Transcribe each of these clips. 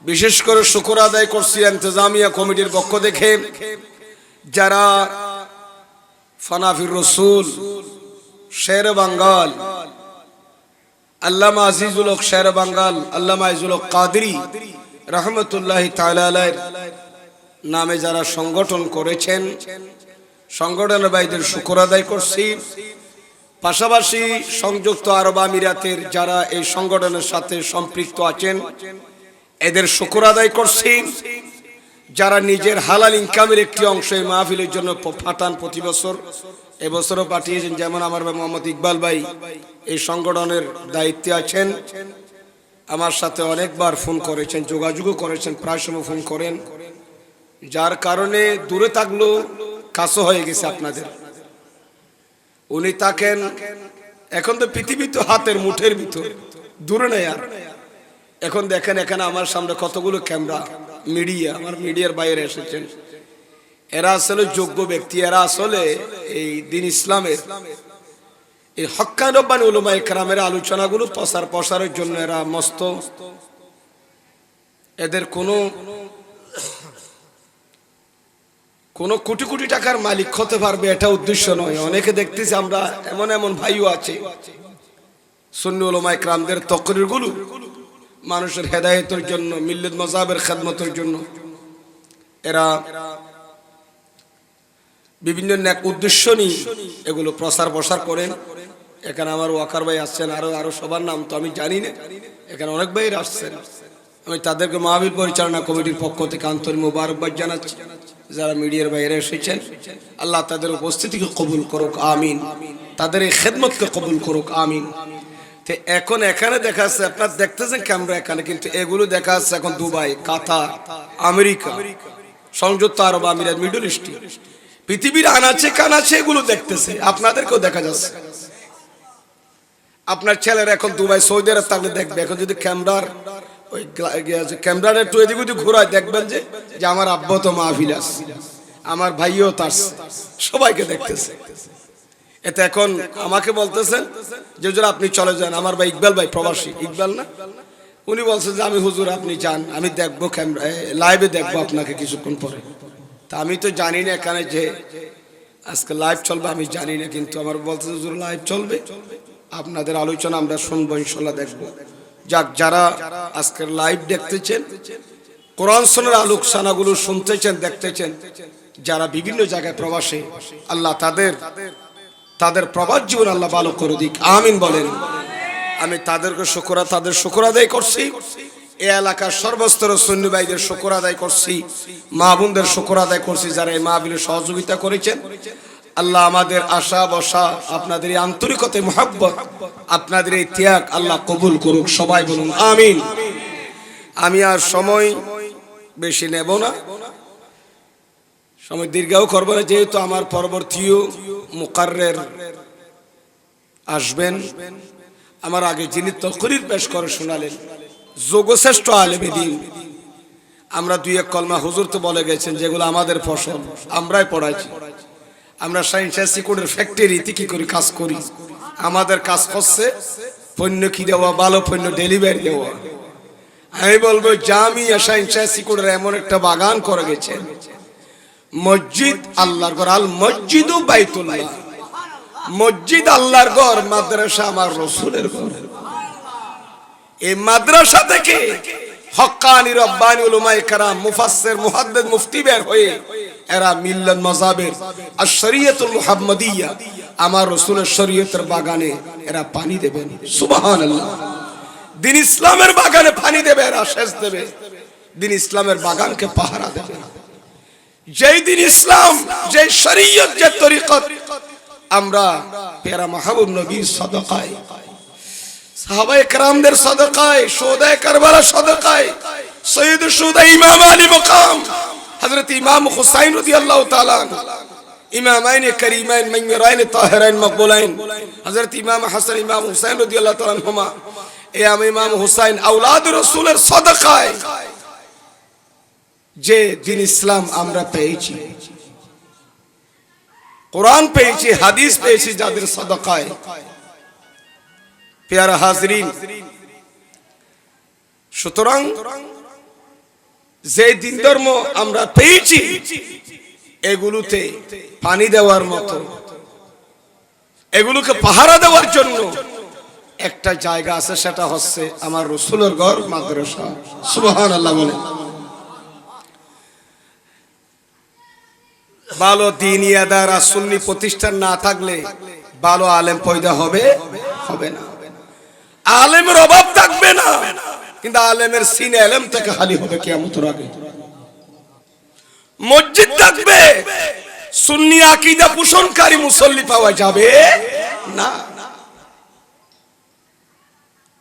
বিশেষ করে শুকর আদায় করছি ইন্তেজামিয়া কমিটির পক্ষ থেকে যারা ফানাফির রসুল শের বাঙ্গাল আল্লামা আজিজুল হক শের বাঙ্গাল আল্লামা আজিজুল হক কাদরি রহমতুল্লাহি তাআলা আলাইহির নামে যারা সংগঠন করেছেন, সংগঠনের ভাইদের শুকর আদায় করছি। পাশাপাশি সংযুক্ত আরব আমিরাতের যারা এই সংগঠনের সাথে সম্পৃক্ত আছেন এদের শুকর আদায় করছি। যারা নিজের হালাল ইনকামের একটি অংশ এই মাহফিলের জন্য পাঠান প্রতি বছর, এবছরও পাঠিয়েছেন। যেমন আমার ভাই মোহাম্মদ ইকবাল ভাই এই সংগঠনের দায়িত্বে আছেন, আমার সাথে অনেকবার ফোন করেছেন, যোগাযোগও করেছেন, প্রায় সময় ফোন করেন, যার কারণে দূরে থাকলেও কাছে হয়ে গেছে আপনাদের। উনি থাকেন এখন তো পৃথিবী তো হাতের মুঠের ভিতর, দূরে নেই আর। এখন দেখেন এখানে আমার সামনে কতগুলো ক্যামেরা, মিডিয়া, আমার মিডিয়ার বাইরে এসেছেন। এরা আসলে যোগ্য ব্যক্তি, এরা আসলে এই দিন ইসলামের এই হক্কানি রব্বানি উলামায়ে কেরামের আলোচনাগুলো প্রসারের জন্য এরা মস্ত। এদের কোনো কোটি কোটি টাকার মালিক হতে পারবে এটা উদ্দেশ্য নয়। অনেকে দেখতেছি আমরা, এমন এমন ভাইও আছে সুন্নি উলামায়ে কেরামদের তকরিরগুলো মানুষের হেদায়েতের জন্য, মিল্লাত মাযহাবের খেদমতের জন্য এরা বিভিন্ন নেক উদ্দেশ্য নিয়ে এগুলো প্রসার করেন। এখানে আমার ওয়াকার ভাই আসছেন, আরো সবার নাম তো আমি জানি না, এখানে অনেক ভাইরা আসছেন। আমি তাদেরকে মাহফিল পরিচালনা কমিটির পক্ষ থেকে আন্তরিক মোবারকবাদ জানাচ্ছি। যারা মিডিয়ার বাইরে এসেছেন, আল্লাহ তাদের উপস্থিতিকে কবুল করুক, আমিন। তাদের এই খেদমতকে কবুল করুক, আমিন। তো এখন এখানে দেখা যাচ্ছে, আপনারা দেখতেছেন ক্যামেরা এখানে, কিন্তু এগুলো দেখা যাচ্ছে এখন দুবাই, কাতার, আমেরিকা, সংযুক্ত আরব আমিরাত, মিডল ইস্ট, পৃথিবীর আনাচে কানাচে এগুলো দেখতেছে, আপনাদেরকেও দেখা যাচ্ছে। আপনার ছেলেরা এখন দুবাই, সৌদি আরব থাকলে দেখবে, এখন যদি ক্যামেরার একটু এদিক ওদিক ঘোরায় দেখবেন যে আমার আব্বা তো মাহফিল আসছে, আমার ভাইও তার, সবাইকে দেখতেছে। এতে এখন আমাকে বলতেছেন যে হুজুর আপনি চলে যান। আমার ভাই ইকবাল ভাই, প্রবাসী ইকবাল না, উনি বলছেন যে আমি হুজুর আপনি যান, আমি দেখবো ক্যামেরা লাইভে দেখবো আপনাকে কিছুক্ষণ পরে। তা আমি তো জানি না এখানে যে আজকে লাইভ চলবে, আমি জানি না, কিন্তু আমার বলতে হুজুর লাইভ চলবে, আপনাদের আলোচনা আমরা শুনবো, ইনশাল্লাহ দেখবো। যাক, যারা আজকের লাইভ দেখতেছেন, কোরআন সুন্নাহর আলোচনাগুলো শুনতেছেন, দেখতেছেন, যারা বিভিন্ন জায়গায় প্রবাসে, আল্লাহ তাদের প্রবাস জীবন আল্লাহ ভালো করে দিক, আমিন বলেন। আমি তাদের শুকর আদায় করছি। এই এলাকার সর্বস্তরের সুন্নি ভাইদের শুকর আদায় করছি, মা বোনদের শুকর আদায় করছি যারা এই মাহফিলে সহযোগিতা করেছেন। আল্লাহ আমাদের আশা বসা, আপনাদের এই আন্তরিকতা, মুহাব্বত, আপনাদের এই ত্যাগ আল্লাহ কবুল করুক, সবাই বলুন আমিন। আমি আর সময় বেশি নেব না, সময় দীর্ঘও করব না, যেহেতু আমার পরবর্তীও মুকাররের আসবেন। আমার আগে যিনি তকরির পেশ করে শোনালেন, যোগশ্রেষ্ঠ আলেম দ্বীন, আমরা দুই এক কলমা হুজুর তো বলে গেছেন যেগুলো আমাদের ফসল, আমরাই পড়াইছি। আমরা সায়েন্স সিকিউরিটির ফ্যাক্টরিতে কি করি, কাজ করি। আমাদের কাজ করছে পণ্য কি দেওয়া, ভালো পণ্য ডেলিভারি দেওয়া। আমি বলবো জামিয়া সায়েন্স সিকিউরিটির এমন একটা বাগান করে গেছেন, মসজিদ আল্লাহর ঘর, আল মসজিদু বাইতুল্লাহ, মসজিদ আল্লাহর ঘর, মাদ্রাসা আমার রাসূলের ঘর। এই মাদ্রাসা থেকে হক্কানি রব্বানি উলামায়ে কেরাম, মুফাসসির, মুহাদ্দিস, মুফতি বের হয়ে এরা মিল্লাত মাযহাবের আর শরীয়তুল মুহাম্মাদিয়া, আমার রাসূলের শরীয়তের বাগানে এরা পানি দেবেন, সুবহানাল্লাহ। দিন ইসলামের বাগানে পানি দেবে, এরা সেচ দেবে, দিন ইসলামের বাগানকে পাহারা দেবে। যেই দিন ইসলাম, যে শরীয়ত, যে তরিকত আমরা পেয়ারা মাহবুব নবীর সাদাকায়, সাহাবায়ে কেরামদের সাদাকায়, শুহাদায়ে কারবালার সাদাকায়, সৈয়দুশ শুহাদা ইমাম আলী মাকাম হযরত ইমাম হুসাইন রাদিয়াল্লাহু তাআলা, ইমামাইন কারীমাইন মানয়ুরাইন তাহিরাইন মাকবুলাইন, হযরত ইমাম হাসান, ইমাম হুসাইন রাদিয়াল্লাহু তাআলা আনহুমা, এই ইমাম হুসাইন আওলাদ রাসূলের সাদাকায় যে দিন ইসলাম আমরা পেয়েছি, কোরআন পেয়েছি, হাদিস পেয়েছি, যাদের সাদাকায়। প্যারা হাজরিন, সুতরাং যে দিন ধর্ম আমরা পেয়েছি এগুলোতে পানি দেওয়ার মতো, এগুলোকে পাহারা দেওয়ার জন্য একটা জায়গা আছে, সেটা হচ্ছে আমার রাসূলের ঘর মাদ্রাসা। সুবহানাল্লাহ বলে। ভালো দ্বীনি আদারা সুন্নি প্রতিষ্ঠান না থাকলে ভালো আলেম পয়দা হবে না, আলেমের অভাব থাকবে না, কিন্তু আলেমের সিনে ইলম থেকে খালি হবে কিয়ামতের আগে। মসজিদ থাকবে, সুন্নি আকীদা পোষণকারী মুসল্লি পাওয়া যাবে না।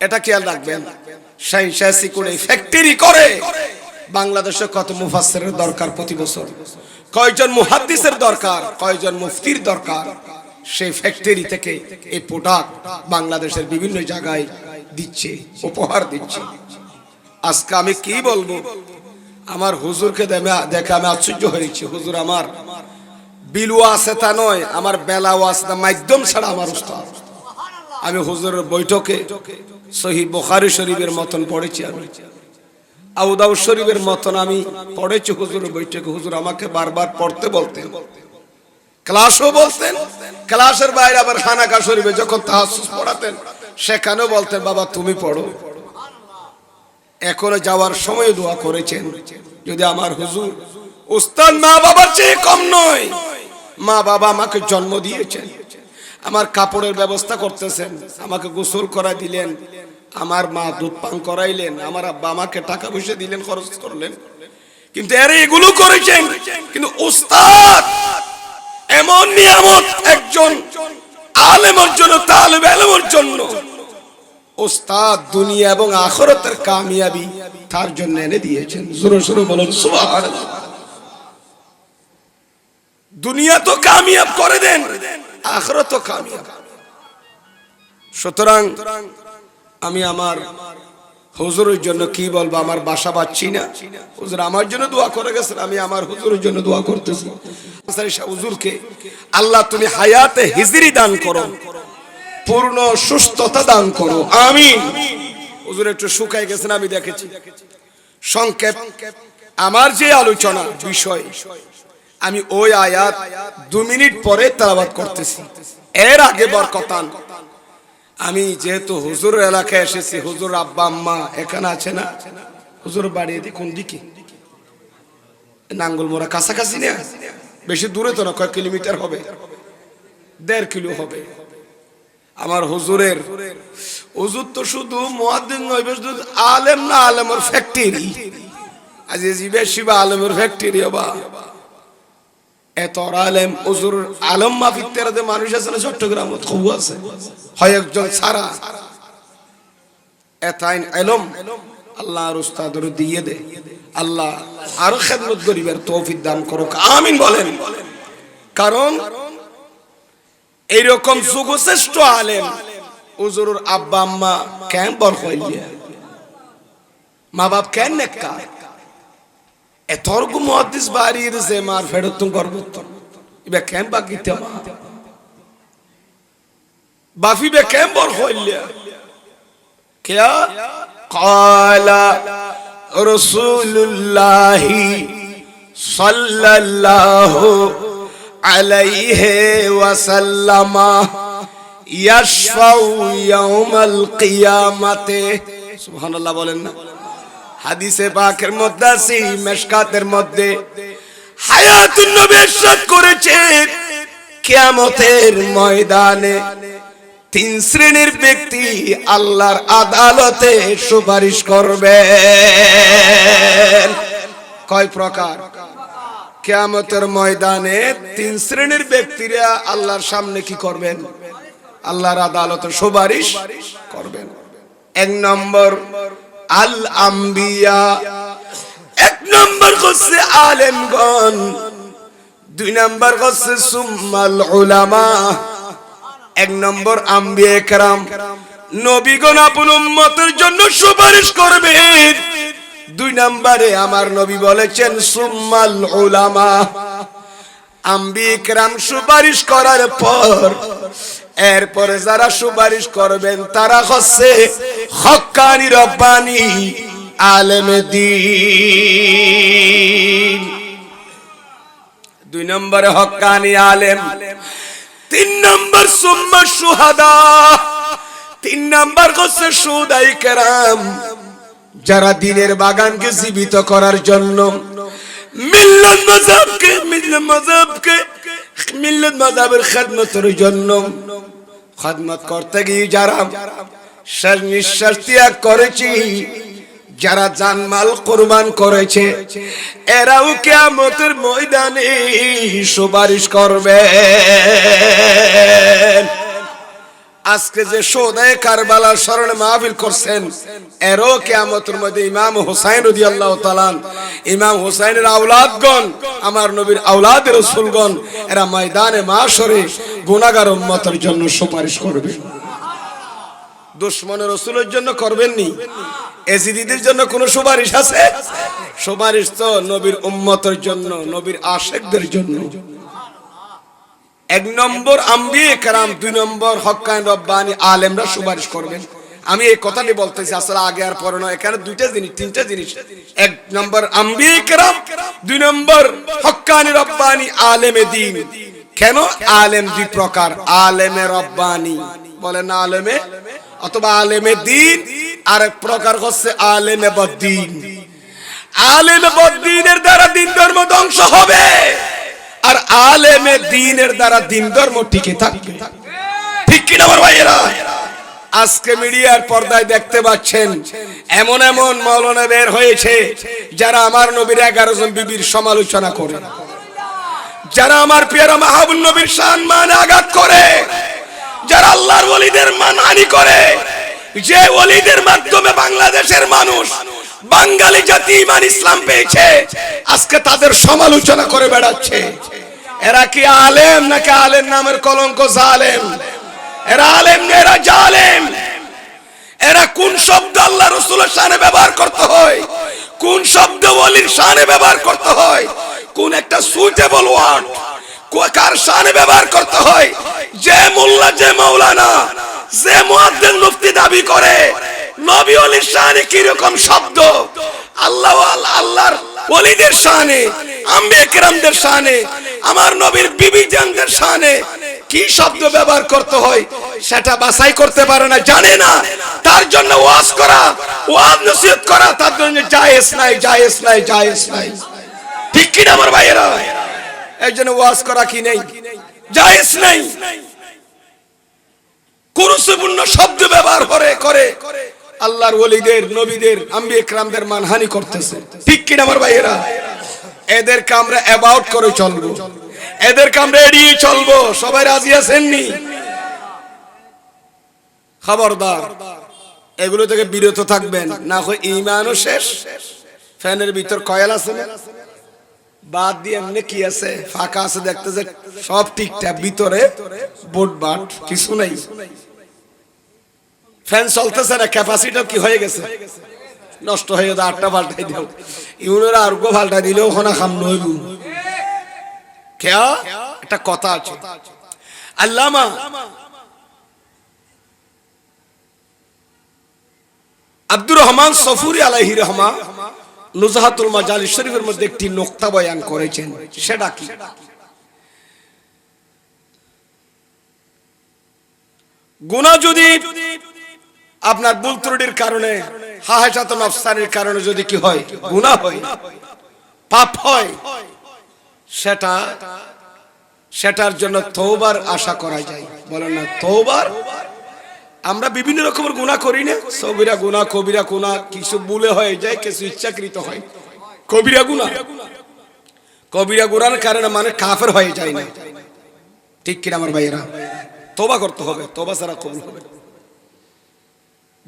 এটা খেয়াল রাখবেন। শাইশাসি করে ফ্যাক্টরি করে বাংলাদেশে কত মুফাসসিরের দরকার প্রতি বছর, কয়জন মুহাদ্দিসের দরকার, কয়জন মুফতির দরকার। সেই ফ্যাক্টরি থেকে এই প্রোডাক্ট বাংলাদেশের বিভিন্ন জায়গায় দিচ্ছে, উপহার দিচ্ছে। আজকে আমি কি বলবো, আমার হুজুরকে দেখে আমি আশ্চর্য হয়েছি। হুজুর আমার বিলুয়া আছে তা নয়, আমার বেলাও আছে না, মাধ্যম ছাড়া আমার উস্তাদ। আমি হুজুরের বৈঠকে সহিহ বুখারী শরীফের মতন পড়েছি, আমি আবু দাউদ শরীফের মতন আমি পড়েছি হুজুরের বৈঠকে। হুজুর আমাকে বারবার পড়তে বলতেন, ক্লাসও বলতেন, ক্লাসের বাইরে আবার খানাকা শরীফে যখন তাহাজ্জুদ পড়াতেন সেখানেও বলতেন বাবা তুমি পড়ো। এখনো যাওয়ার সময় দোয়া করেছেন, যদি আমার হুজুর উস্তাদ মা বাবার চেয়ে কম নয়। মা বাবা আমাকে জন্ম দিয়েছেন, আমার কাপড়ের ব্যবস্থা করতেছেন, আমাকে গোসল করা দিলেন, আমার মা দুধ পান করাইলেন, আমার আব্বা আমাকে টাকা পয়সা দিলেন, খরচ করলেন, কিন্তু এরা এগুলো করেছেন। কিন্তু উস্তাদ এমন নিয়ামত একজন আলেমের জন্য, তালেব ইলমের জন্য। উস্তাদ দুনিয়া এবং আখিরাতের কামিয়াবি তার জন্য এনে দিয়েছেন। জোরে জোরে বলুন সুবহানাল্লাহ। দুনিয়া তো কামিয়াব করে দেন, আখিরাত তো কামিয়াব। সুতরাং আমি আমার হুজুরের জন্য কি বলবো, আমার বাসা পাচ্ছি না। হুজুর আমার জন্য দোয়া করে গেছেন, আমি আমার হুজুরের জন্য দোয়া করতেছি। হুজুরকে আল্লাহ তুমি হায়াতে হিজরি দান করো, পূর্ণ সুস্থতা দান করো, আমিন। হুজুর একটু শুকায় গেছেন, আমি দেখেছি। সংক্ষেপ আমার যে আলোচনা বিষয়, আমি ওই আয়াত 2 মিনিট পরে তেলাওয়াত করতেছি। এর আগে বরকতান আমি যেহেতু হুজুরের এলাকায় এসেছি, হুজুর আব্বা আম্মা এখানে আছে না? হুজুর বাড়ি কোন দিকে? নাঙ্গলমোড়া কাছাকাছি না, বেশি দূরে তো না, কয়েক কিলোমিটার হবে, 1.5 কিলো হবে। আমার হুজুরের হুজুর তো শুধু মুয়াজ্জিন নয়, শুধু আলেম না, আলেমের ফ্যাক্টরি। আজ বেশি বা আলেমের ফ্যাক্টরি হবা। এত আলেম হুজুর আলম মাহফিল তেরাতে মানুষ আছে না চট্টগ্রাম খুব আছে, হয় একজন ছাড়া। এতাইন ইলম আল্লাহর উস্তাদের দিয়ে দে, আল্লাহ আরো খেদমত করিবার তৌফিক দান করুক, আমিন বলেন। কারণ এইরকম যুগশ্রেষ্ঠ আলেম হুজুরের আব্বা আম্মা কেন বড় হইলিয়া, মা বাপ কেন নেককার, এতর্গ মুহাদ্দিস বাড়ির যে মার ফেরতুন করবত ইবে কেন বাকিতে মা বাফি বে কেন বড় হইলিয়া। কিয়া ক্বালা রাসূলুল্লাহ সাল্লাল্লাহু আলাইহি ওয়াসাল্লাম ইয়াশফাউ ইয়াউমাল কিয়ামাতে। সুবহানাল্লাহ বলেন না। হাদিসে পাকের মধ্যে আছে, মিশকাতের মধ্যে হায়াতুন নবী ইরশাদ করেছেন, কিয়ামতের ময়দানে 3 শ্রেণীর ব্যক্তি আল্লাহর আদালতে সুপারিশ করবেন। কয় প্রকার? কিয়ামতের ময়দানে 3 শ্রেণীর ব্যক্তিরা আল্লাহর সামনে কি করবেন? আল্লাহর আদালতে সুপারিশ করবেন। 1 নম্বর আল আম্বিয়া, 1 নম্বর হচ্ছে আলেমগণ, 2 নম্বর হচ্ছে সুম্মাল উলামা। 1 নম্বর আম্বিয়া کرام, নবীগণ আপন উম্মতের জন্য সুপারিশ করবেন। 2 নম্বরে আমার নবী বলেছেন সুম্মাল উলামা। আম্বিয়া کرام সুপারিশ করার পর এরপরে যারা সুপারিশ করবেন তারা হচ্ছে হক্কানি রব্বানি আলেমে দ্বীন, 2 নম্বরে হক্কানি আলেম, 3 নম্বর সুম্মা শুহাদা, 3 নম্বর হচ্ছে শুহাদাই কেরাম, যারা দ্বীনের বাগানকে জীবিত করার জন্য মিল্লাত মাযহাবের খিদমতের জন্য খিদমত করতে গিয়ে যারা শেষ নিঃশ্বাস ত্যাগ করেছি, যারা জানমাল কুরবান করেছে, এরাও কিয়ামতের ময়দানে সুপারিশ করবে। আজকে যে শোদায়ে কারবালার স্মরণে মাহফিল করছেন, এরও কিয়ামতের মধ্যে ইমাম হুসাইন রাদিয়াল্লাহু তাআলা, ইমাম হুসাইনের আওলাদগণ, আমার নবীর আওলাদ রাসূলগণ, এরা ময়দানে মাশরে গুনাহগার উম্মতের জন্য সুপারিশ করবে। দুশমনের রাসূলের জন্য করবেন নি? এজিদিদের জন্য কোন সুপারিশ আছে? সুপারিশ তো নবীর উম্মতের জন্য, নবীর আশিকদের জন্য। 1 নম্বর আম্বিয়ে কেরাম, 2 নম্বর হক্কানি রব্বানি আলেমরা সুপারিশ করবেন। আমি এই কথাটি বলতেছি, আসলে আগে আর পরে নয়, এখানে 2টা জিনিস 3টা জিনিস। 1 নম্বর আম্বিয়ে কেরাম, 2 নম্বর হক্কানি রব্বানি আলেমে দ্বীন। কেন? আলেম 2 প্রকার, আলেমে রব্বানি বলেন না, আলেমে অথবা আলেমে দ্বীন, আরেক প্রকার হচ্ছে আলেমে বদ্দীন। আলেমে বদ্দীনের দ্বারা দ্বীন ধর্ম ধ্বংস হবে, আর আলেমে দ্বীনের দ্বারা দ্বীন ধর্ম টিকে থাকবে। ঠিক কি না আমার ভাইয়েরা? আজকে মিডিয়ার পর্দায় দেখতে পাচ্ছেন এমন এমন মাওলানা বের হয়েছে যারা আমার নবীর 11 জন বিবির সমালোচনা করে, যারা আমার পেয়ারা মাহবুব নবীর সম্মানে আঘাত করে, যারা আল্লাহর ওলিদের মানহানি করে, যে ওলিদের মাধ্যমে বাংলাদেশের মানুষ, বাঙালি জাতি ঈমান ইসলাম পেয়েছে, আজকে তাদের সমালোচনা করে বেড়াচ্ছে। এরা কি আলেম নাকি আলেম নামের কলঙ্ক? জালেম। এরা আলেম না, এরা জালেম। এরা কোন শব্দ আল্লাহ রাসূলের শানে ব্যবহার করতে হয়, কোন শব্দ ওলির শানে ব্যবহার করতে হয়, কোন একটা সুইটেবল ওয়ার্ড কার শানে ব্যবহার করতে হয়, যে মোল্লা, যে মাওলানা, যে মুয়াদ্দিন, মুফতি দাবি করে নবী ওলির শানে কি রকম শব্দ, আল্লাহ আল্লাহর ওলিদের শানে, আম্বিয়া কেরামদের শানে, আমার নবীর বিবি জানদের শানে কি শব্দ ব্যবহার করতে হয় সেটা বাছাই করতে পারে না, জানে না। তার জন্য ওয়াজ করা, ওয়াজ নসিহত করা তার জন্য জায়েজ নাই, জায়েজ নাই, জায়েজ নাই। ঠিক কি না আমার ভাইয়েরা? এর জন্য ওয়াজ করা কি নেই, জায়েজ নাই। কুরুসপূর্ণ শব্দ ব্যবহার করে আল্লাহর ওলিদের, নবীদের, আম্বিয়া কেরামদের মানহানি করতেছে। ঠিক কি না আমার ভাইয়েরা? এদেরকে আমরা অ্যাবাউট করে চলবো, এদেরকে আমরা এড়িয়ে চলবো। সবাই রাজি আছেন নি? খবরদার, এগুলো থেকে বিরত থাকবেন, না হয় ঈমানও শেষ। ফ্যানের ভিতর কয়েল আছে না, বাদ দিয়ে এমনি কি আছে, ফাঁকা আছে, দেখতে যে সব ঠিকঠাক, ভিতরে বোট বাট কিছু নাই। ফ্যান চলতেছে না, ক্যাপাসিটার কি হয়ে গেছে, নষ্ট হয়ে গেছে, 8টা পাল্টাই দাও। ইউনোরা আর গো পাল্টা দিলেও ওখানে খাম নইব। একটা কথা আছে, আল্লামা আব্দুর রহমান সফুরি আলাইহি রহমা নুজহাতুল মাজালিস শরীফের মধ্যে একটি নোক্তা বয়ান করেছেন। সেটা কি? গুনাহ যদি আপনার ভুল ত্রুটির কারণে, হাহাজাত নফসানির কারণে যদি কি হয়, গুনাহ হয়, পাপ হয়, সেটার জন্য তওবার আশা করা যায়। বলেন না তওবার? আমরা বিভিন্ন রকমের গুনাহ করি না, সগীরা গুনাহ, কবিরা গুনাহ, কিছু ভুলে হয়ে যায়, কিছু ইচ্ছাকৃত হয়। কবিরা গুনাহ, কবিরা গুনার কারণে মানে কাফের হয়ে যায় না। ঠিক কিনা আমার ভাইয়েরা? তওবা করতে হবে, তওবা ছাড়া কবুল হবে না।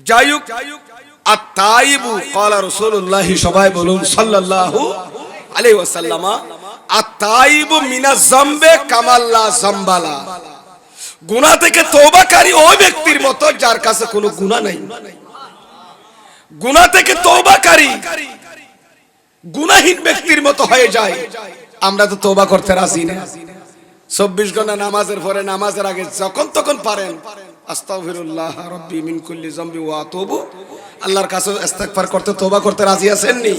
যাই হোক, আত-তাইবু ক্বালা রাসূলুল্লাহ, সবাই বলুন সাল্লাল্লাহু আলাইহি ওয়াসাল্লাম, আত-তাইবু মিনাজ যামবে কামাল লা যামবালা। গুনাহ থেকে তওবাকারী ওই ব্যক্তির মতো যার কাছে কোনো গুনাহ নাই। গুনাহ থেকে তওবাকারী গুনাহীন ব্যক্তির মতো হয়ে যায়। আমরা তো তওবা করতে রাজি না। 24 ঘন্টা নামাজের পরে, নামাজের আগে যখন তখন পারেন আস্তাগফিরুল্লাহ রাব্বি মিন কুল্লি যামবি ওয়া আতুবু, আল্লাহর কাছে ইস্তেগফার করতে, তওবা করতে রাজি আছেন নি?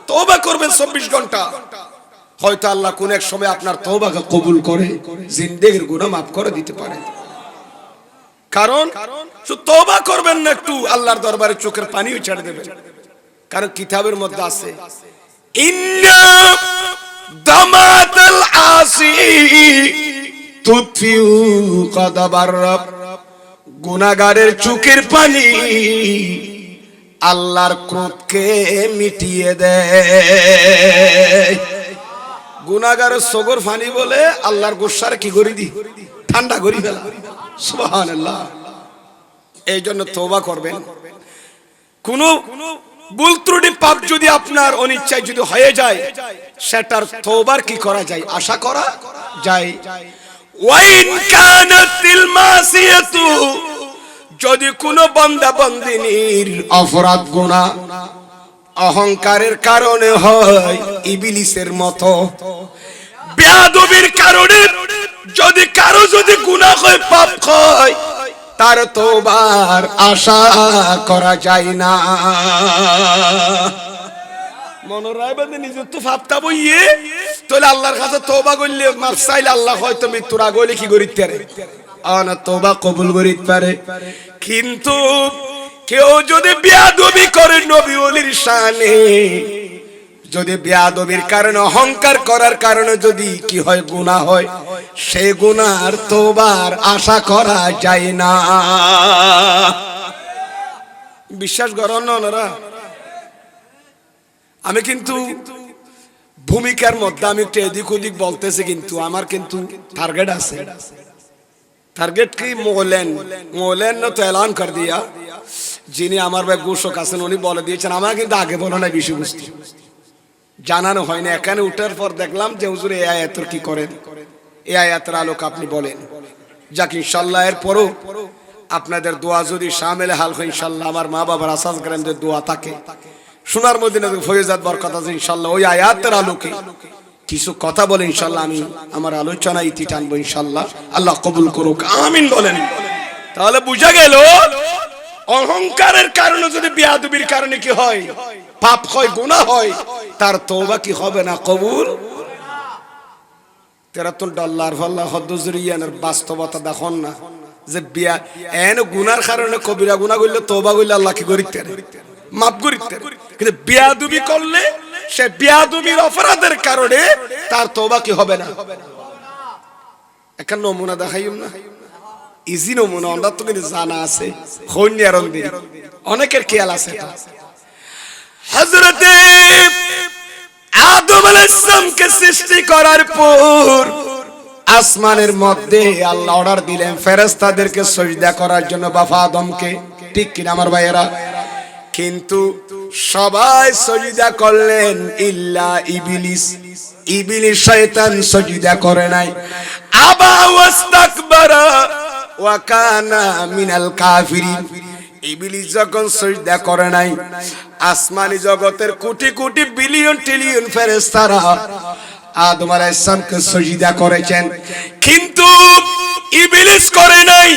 তওবা করবেন 24 ঘন্টা, হয়তো আল্লাহ কোন এক সময় আপনার তওবাকে কবুল করে জিন্দেগির গুনাহ মাফ করে দিতে পারে। কারণ শুধু তওবা করবেন না, একটু আল্লাহর দরবারে চোখের পানিও ছেড়ে দেবেন। কারণ কিতাবের মধ্যে আছে, ইন্না দামাতাল আসি তুতফিউ গাদাবার রব, গুনাহগারের চোখের পানি আল্লাহর ক্রোধকে মিটিয়ে দেয়। গুনাহগারের চোখের পানি বলে আল্লাহর গোসার কি করে দি, ঠান্ডা করি ফেলা। সুবহানাল্লাহ। এই জন্য তওবা করবেন। কোন ভুল ত্রুটি পাপ যদি আপনার অনিচ্ছায় যদি হয়ে যায়, সেটার তওবার কি করা যায়, আশা করা যায়। ওয়াইন কানাতিল মাসিয়াতু, যদি কোন বান্দা বান্দিনীর অপরাধ গুনাহ অহংকারের কারণে হয়, ইবলিসের মতো বেয়াদবির কারণে যদি কারো যদি গুনাহ হয়, পাপ হয়, তার তওবার আশা করা যায় না। মনোরায় বাদে নিজে তো ভাবতা বইয়ে তাহলে আল্লাহর কাছে তওবা করলে মাফ চাইলে আল্লাহ হয়তো মৃত্যুর আগে হলে কি করিতে পারে, না তওবা কবুল করিতে পারে। কিন্তু কেউ যদি বেয়াদবি করে নবী ওলির শানে, যদি বেয়াদবির কারণে অহংকার করার কারণে যদি কি হয়, গুনাহ হয়, সেই গুনার তওবার আশা করা যায় না। বিশ্বাস করেন না ওনারা? আমি কিন্তু ভূমিকার মধ্যে আমি একটু এদিক ওদিক বলতেছি, কিন্তু আমার কিন্তু টার্গেট আছে। টার্গেট কি? মৌলেন তো এলান কর দিয়া, যিনি আমার ভাই ঘোষক আছেন উনি বলে দিয়েছেন। আমার কিন্তু আগে বলো না, বিষয়বস্তু জানানো হয় না। এখানে উঠার পর দেখলাম যে হুজুর এই আয়াতের কি করেন, এই আয়াতের আলোক আপনি বলেন। যাক ইনশাআল্লাহ এরপরও আপনাদের দোয়া যদি শামিল হাল হয়, ইনশাআল্লাহ আমার মা বাবার আসাস করেন যে দোয়া থাকে, সোনার মদিনা ফয়জাত বরকত আছে, ইনশাআল্লাহ ওই আয়াতের আলোকে কিছু কথা বলে ইনশাআল্লাহ আমি আমার আলোচনা ইতি টানবো ইনশাআল্লাহ। আল্লাহ কবুল করুক, আমিন বলেন। তাহলে বুঝা গেল অহংকারের কারণে যদি বেয়াদবির কারণে কি হয়, পাপ হয়, গুনাহ হয়, তার তওবা কি হবে না, কবুল। $13 আল্লাহ হদ্দুজরিয়ানের বাস্তবতা দেখুন না, যে বিয়া এন গুনার কারণে কবিরা গুনাহ করলে তওবা করলে আল্লাহ কি করিতে মাফ করিতে, কিন্তু বেয়াদবি করলে সে বেয়াদবির অপরাধের কারণে তার তওবা কি হবে না। একটা নমুনা দেখাইম না, ইজি নমুনা, আমরা তো কিন্তু জানা আছে, অনেকের খেয়াল আছে। হযরতে আদম আলাইহিস সালামকে সৃষ্টি করার পর আসমানের মধ্যে আল্লাহ অর্ডার দিলেন ফেরেশতাদেরকে সিজদা করার জন্য, বাবা আদমকে, ঠিক কিনা আমার ভাইয়েরা? কিন্তু সবাই সিজদা করলেন ইল্লা ইবলিস। ইবলিস শয়তান সিজদা করে নাই। আবা ওয়াস্তাকবারা ওয়া কানা মিনাল কাফিরিন। ইবলিস যখন সিজদা করে নাই, আসমানি জগতের কোটি কোটি বিলিয়ন ট্রিলিয়ন ফেরেশতারা আদম আলাইহিস সালামকে সিজদা করেছেন, কিন্তু ইবলিস করে নাই।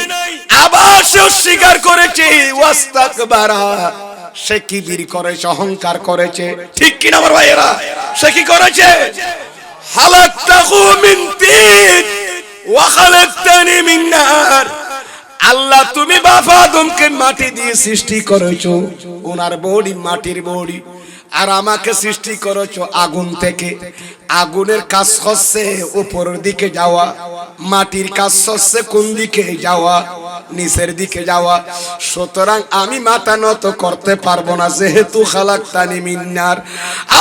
আবার সে অস্বীকার করেছে, ওয়াস্তাকবারা, সে কিবির করেছে, অহংকার করেছে, ঠিক কিনা আমার ভাইয়েরা? সে কি করেছে? হালাকতাহু মিন তিন ওয়া খালাকতানি মিন নার। আল্লাহ তুমি বাবা আদমকে মাটি দিয়ে সৃষ্টি করেছো, ওনার বডি মাটির বডি, আর আমাকে সৃষ্টি করেছো আগুন থেকে। আগুনের কাজ হচ্ছে উপরের দিকে যাওয়া, মাটির কাজ হচ্ছে কোন দিকে যাওয়া, নিচের দিকে যাওয়া। সুতরাং আমি মাথা নত করতে পারবো না, যেহেতু খালাকতানি মিন নার।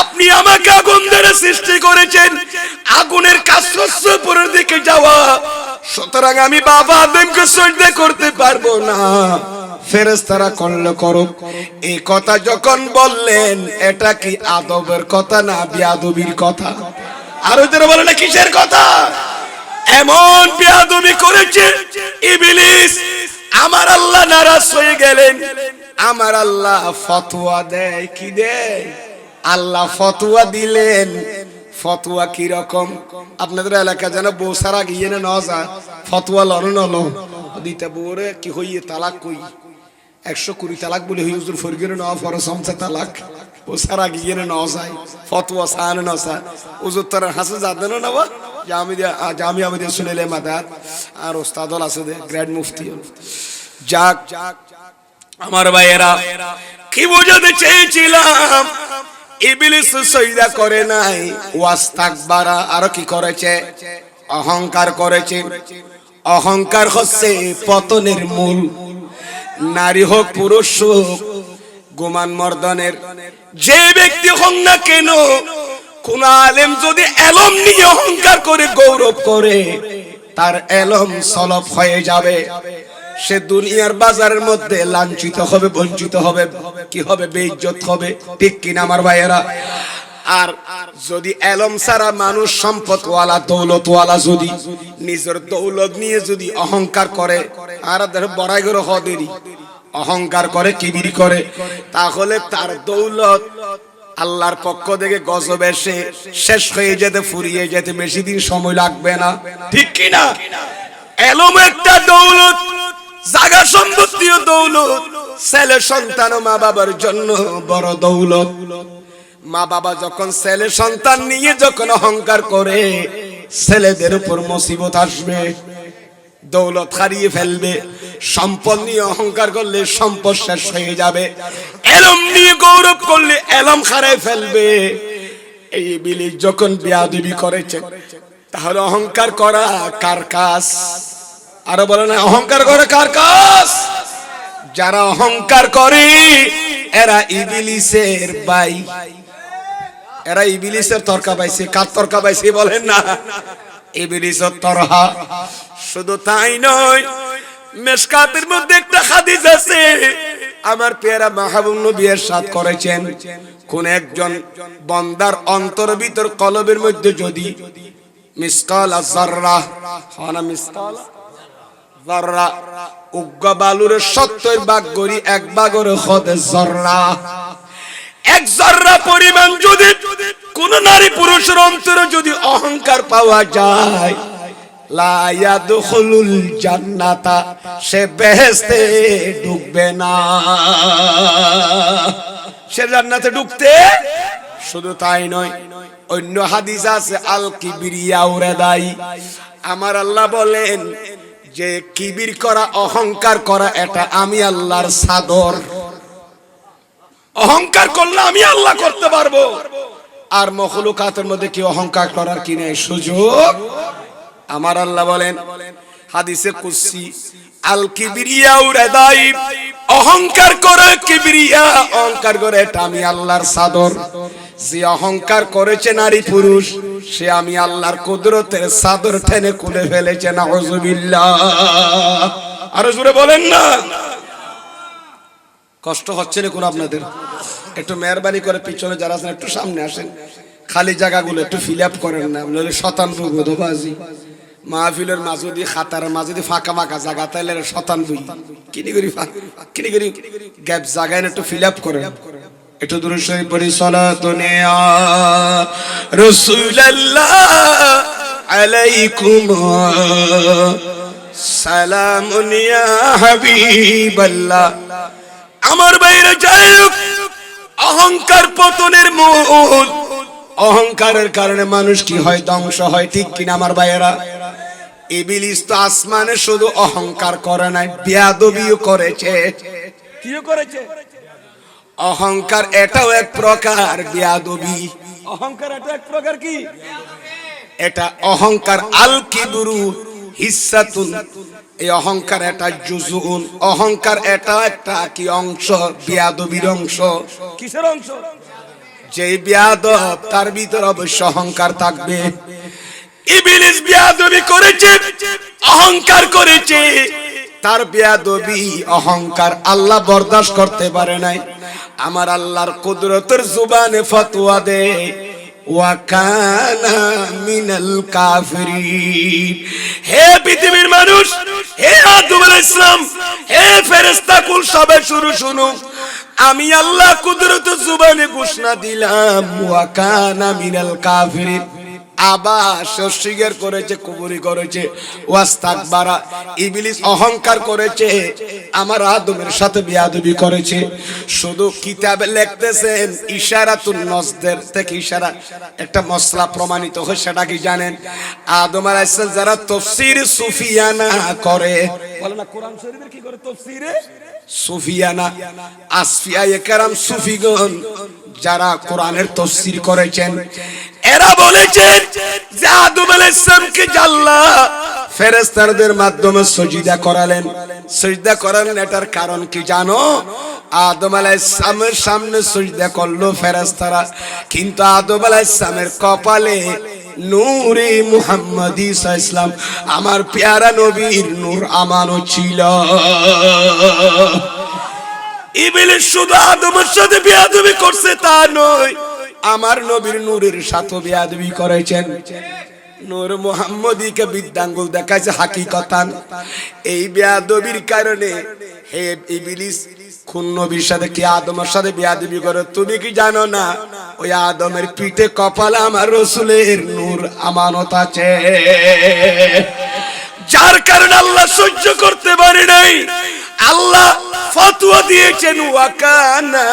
আপনি আমাকে আগুন দ্বারা সৃষ্টি করেছেন, আগুনের কাজ হচ্ছে উপরের দিকে যাওয়া, সুতরাং আমি বাবা আদমকে সিজদা করতে পারবো না। ফেরেশতারা করলে করুক। এই কথা যখন বললেন, এটা কি আদবের কথা না বেয়াদবির কথা? আর ওদের বলে না কিসের কথা? এমন বেয়াদবি করেছে ইবলিস, আমার আল্লাহ নারাজ হয়ে গেলেন। আমার আল্লাহ ফতোয়া দেয়, কি দেয়? আল্লাহ ফতোয়া দিলেন। ফতোয়া কি রকম? আপনাদের এলাকা যেন বউ সারা গিয়ে না যায়, ফতোয়া লড়ন দিতে বউরে কি হইয়ে তালাক কই, 120 তালাক বলে হুজুর ফরগিরে নেওয়া ফরজ আমসা তালাক ও সারা গিয়ে নেওয়া যায় ফতোয়া সান না সা হুজুর তার হাসে যাবে না নেওয়া জামিয়া মধ্যে শুনেলে মাদার আর ওস্তাদল আছে দে গ্র্যান্ড মুফতি যাক আমার ভাইয়েরা কি বোঝাতে চেয়েছিলাম ইবলিস সজদা করে নাই ওয়াস্তাকবারা আর কি করেছে অহংকার করেছে অহংকার হচ্ছে পতনের মূল নারী হোক পুরুষ হোক গুমান মর্দনের যে ব্যক্তি হোক না কেন কোন আলেম যদি এলম নিয়ে অহংকার করে গৌরব করে তার এলম সলব হয়ে যাবে সে দুনিয়ার বাজারের মধ্যে লাঞ্ছিত হবে বঞ্চিত হবে কি হবে বেইজ্জত হবে ঠিক কিনা আমার ভাইয়েরা আর যদি এলম সারা মানুষ সম্পদওয়ালা দৌলতওয়ালা যদি নিজের দৌলত নিয়ে যদি অহংকার করে আর বড়াই করে হদেরই অহংকার করে কিবির করে তাহলে তার দৌলত আল্লাহর পক্ষ থেকে গজব এসে শেষ হয়ে যেতে ফুরিয়ে যেতে বেশি দিন সময় লাগবে না ঠিক কিনা এলম একটা দৌলত জায়গা সম্পত্তিও দৌলত ছেলে সন্তান ও মা বাবার জন্য বড় দৌলত মা বাবা যখন ছেলে সন্তান নিয়ে যখন অহংকার করে ছেলেদের উপর মুসিবত আসবে দৌলত হারিয়ে ফেলবে সম্পদ নিয়ে অহংকার করলে সম্পদ শেষ হয়ে যাবে এলম নিয়ে গৌরব করলে এলম হারিয়ে ফেলবে এই ইবলিস যখন বেয়াদবি করেছে তাহলে অহংকার করা কার কাজ আরো বলে না অহংকার করে কার কাজ যারা অহংকার করে এরা ইবলিসের ভাই এরা ইবলিসের তরকা পাইছে কার তরকা পাইছে বলেন না ইবলিসের তরহা শুধু তাই নয় মিশকাতের মধ্যে একটা হাদিস আছে আমার পেয়ারা মাহবুব নবী ইরশাদ করেছেন কোন একজন বান্দার অন্তর ভিতর কলবের মধ্যে যদি মিসকাল যাররা হানা মিসকাল যাররা উগ্গা বালুর 70 ভাগ করি এক ভাগের খদ যাররা এক যাররা পরিমাণ যদি কোন নারী পুরুষের অন্তরে যদি অহংকার পাওয়া যায় লা ইয়াদখুলুল জান্নাতা সে বেহেশতে ঢুকবে না সে জান্নাতে ঢুকতে শুধু তাই নয় অন্য হাদিস আছে আল কিবরিয়া উরাদাই আমার আল্লাহ বলেন যে কিবির করা অহংকার করা এটা আমি আল্লাহর চাদর অহংকার করলে আমি আল্লাহ করতে পারবো আর মখলুকাতের মধ্যে কি অহংকার করার কি নেই সুযোগ আমার আল্লাহ বলেন হাদিসে কুদসি আল কিবরিয়া উরাদাই অহংকার করে কিবরিয়া অহংকার করে এটা আমি আল্লাহর চাদর যে অহংকার করেছে নারী পুরুষ সে আমি আল্লাহর কুদরতের চাদর টেনে খুলে ফেলেছে নাউজুবিল্লাহ আরো জোরে বলেন না কষ্ট হচ্ছে না কোন আপনাদের একটু মেহরবানি করে পিছনে যারা আছেন একটু সামনে আসেন খালি জায়গাগুলো একটু ফিল আপ করেন না নইলে শতানবু গোধবাজি মাহফিলের মাঝদি খাতার মাঝদি ফাঁকা ফাঁকা জায়গা তাইলে শতানবু কিনি করি গ্যাপ জায়গায় একটু ফিল আপ করেন একটু দূরে শরীফ পড়ি সালাতুন ইয়া রাসূলুল্লাহ আলাইকুম সালামুন ইয়া হাবিবাল্লাহ আমার বাইরে যাই অহংকার পতনের মূল অহংকারের কারণে মানুষ কি হয় ধ্বংস হয় ঠিক কিনা আমার ভাইয়েরা ইবলিস তো আসমানে শুধু অহংকার করে নাই বেয়াদবিও করেছে কিও করেছে অহংকার এটাও এক প্রকার বেয়াদবি অহংকার এটা এক প্রকার কি এটা অহংকার আল কিবরু হিসাতুন এই অহংকার এটা জুজুন অহংকার এটা একটা কি অংশ বেয়াদবির অংশ কিসের অংশ যে বেয়াদব তার ভিতরে অবশ্য অহংকার থাকবে ইবলিস বেয়াদবি করেছে অহংকার করেছে তার বেয়াদবি অহংকার আল্লাহ বরদাস্ত করতে পারে নাই আমার আল্লাহর কুদরতের জবানে ফতোয়া দেয় ওয়া কানা মিনাল কাফিরিন হে পৃথিবীর মানুষ হে আদম আলাইহিস সালাম হে ফেরেশতা কুল সবে শুনো আমি আল্লাহ কুদরতের জবানে ঘোষণা দিলাম ওয়া কানা মিনাল কাফিরিন আবার অস্বীকার করেছে, কুফরি করেছে। ওয়াস্তাকবারা, ইবলিস অহংকার করেছে, আমার আদমের সাথে বেয়াদবি করেছে। শুধু কিতাবে লিখতেছেন ইশারাতুন নজদের থেকে ইশারা একটা মসলা প্রমাণিত হয়, সেটা কি জানেন? আদম আলাইহিস সালাম যারা তাফসীর সুফিয়ানা করে, বলে না কোরআন শরীফের কি করে তাফসীরে সুফিয়ানা, আসফিয়ায়ে কেরাম সুফিগণ যারা কোরআনের তাফসীর করেছেন, এরা বলেছেন যে আদম আলাইহিস সালামকে আল্লাহ ফেরেশতাদের মাধ্যমে সিজদা করালেন। সিজদা করালেন, এটার কারণ কি জানো? আদম আলাইহিস সালামের সামনে সিজদা করলো ফেরেশতারা, কিন্তু আদম আলাইহিস সালামের কপালে নূরে মুহাম্মদী সাল্লাল্লাহু আলাইহি ওয়াসাল্লাম, আমার প্যারা নবীর নূর আমানো ছিল। ইবলিস শুধু আদমের সাথে বেয়াদবি করছে তা নয়, আমার নবীর নূরের সাথে বেয়াদবি করেছেন। নূর মুহাম্মদীকে বৃদ্ধাঙ্গুল দেখাইছে হাকিকতান। এই বেয়াদবির কারণে হে ইবলিস, কোন নবীর সাথে কি আদমের সাথে বেয়াদবি করে তুমি কি জানো না? ওই আদমের পিঠে কপালে আমার রাসূলের নূর আমানত আছে, যার কারণে আল্লাহ সহ্য করতে পারে নাই। আল্লাহ ফতোয়া দিয়েছেন ওয়াকানা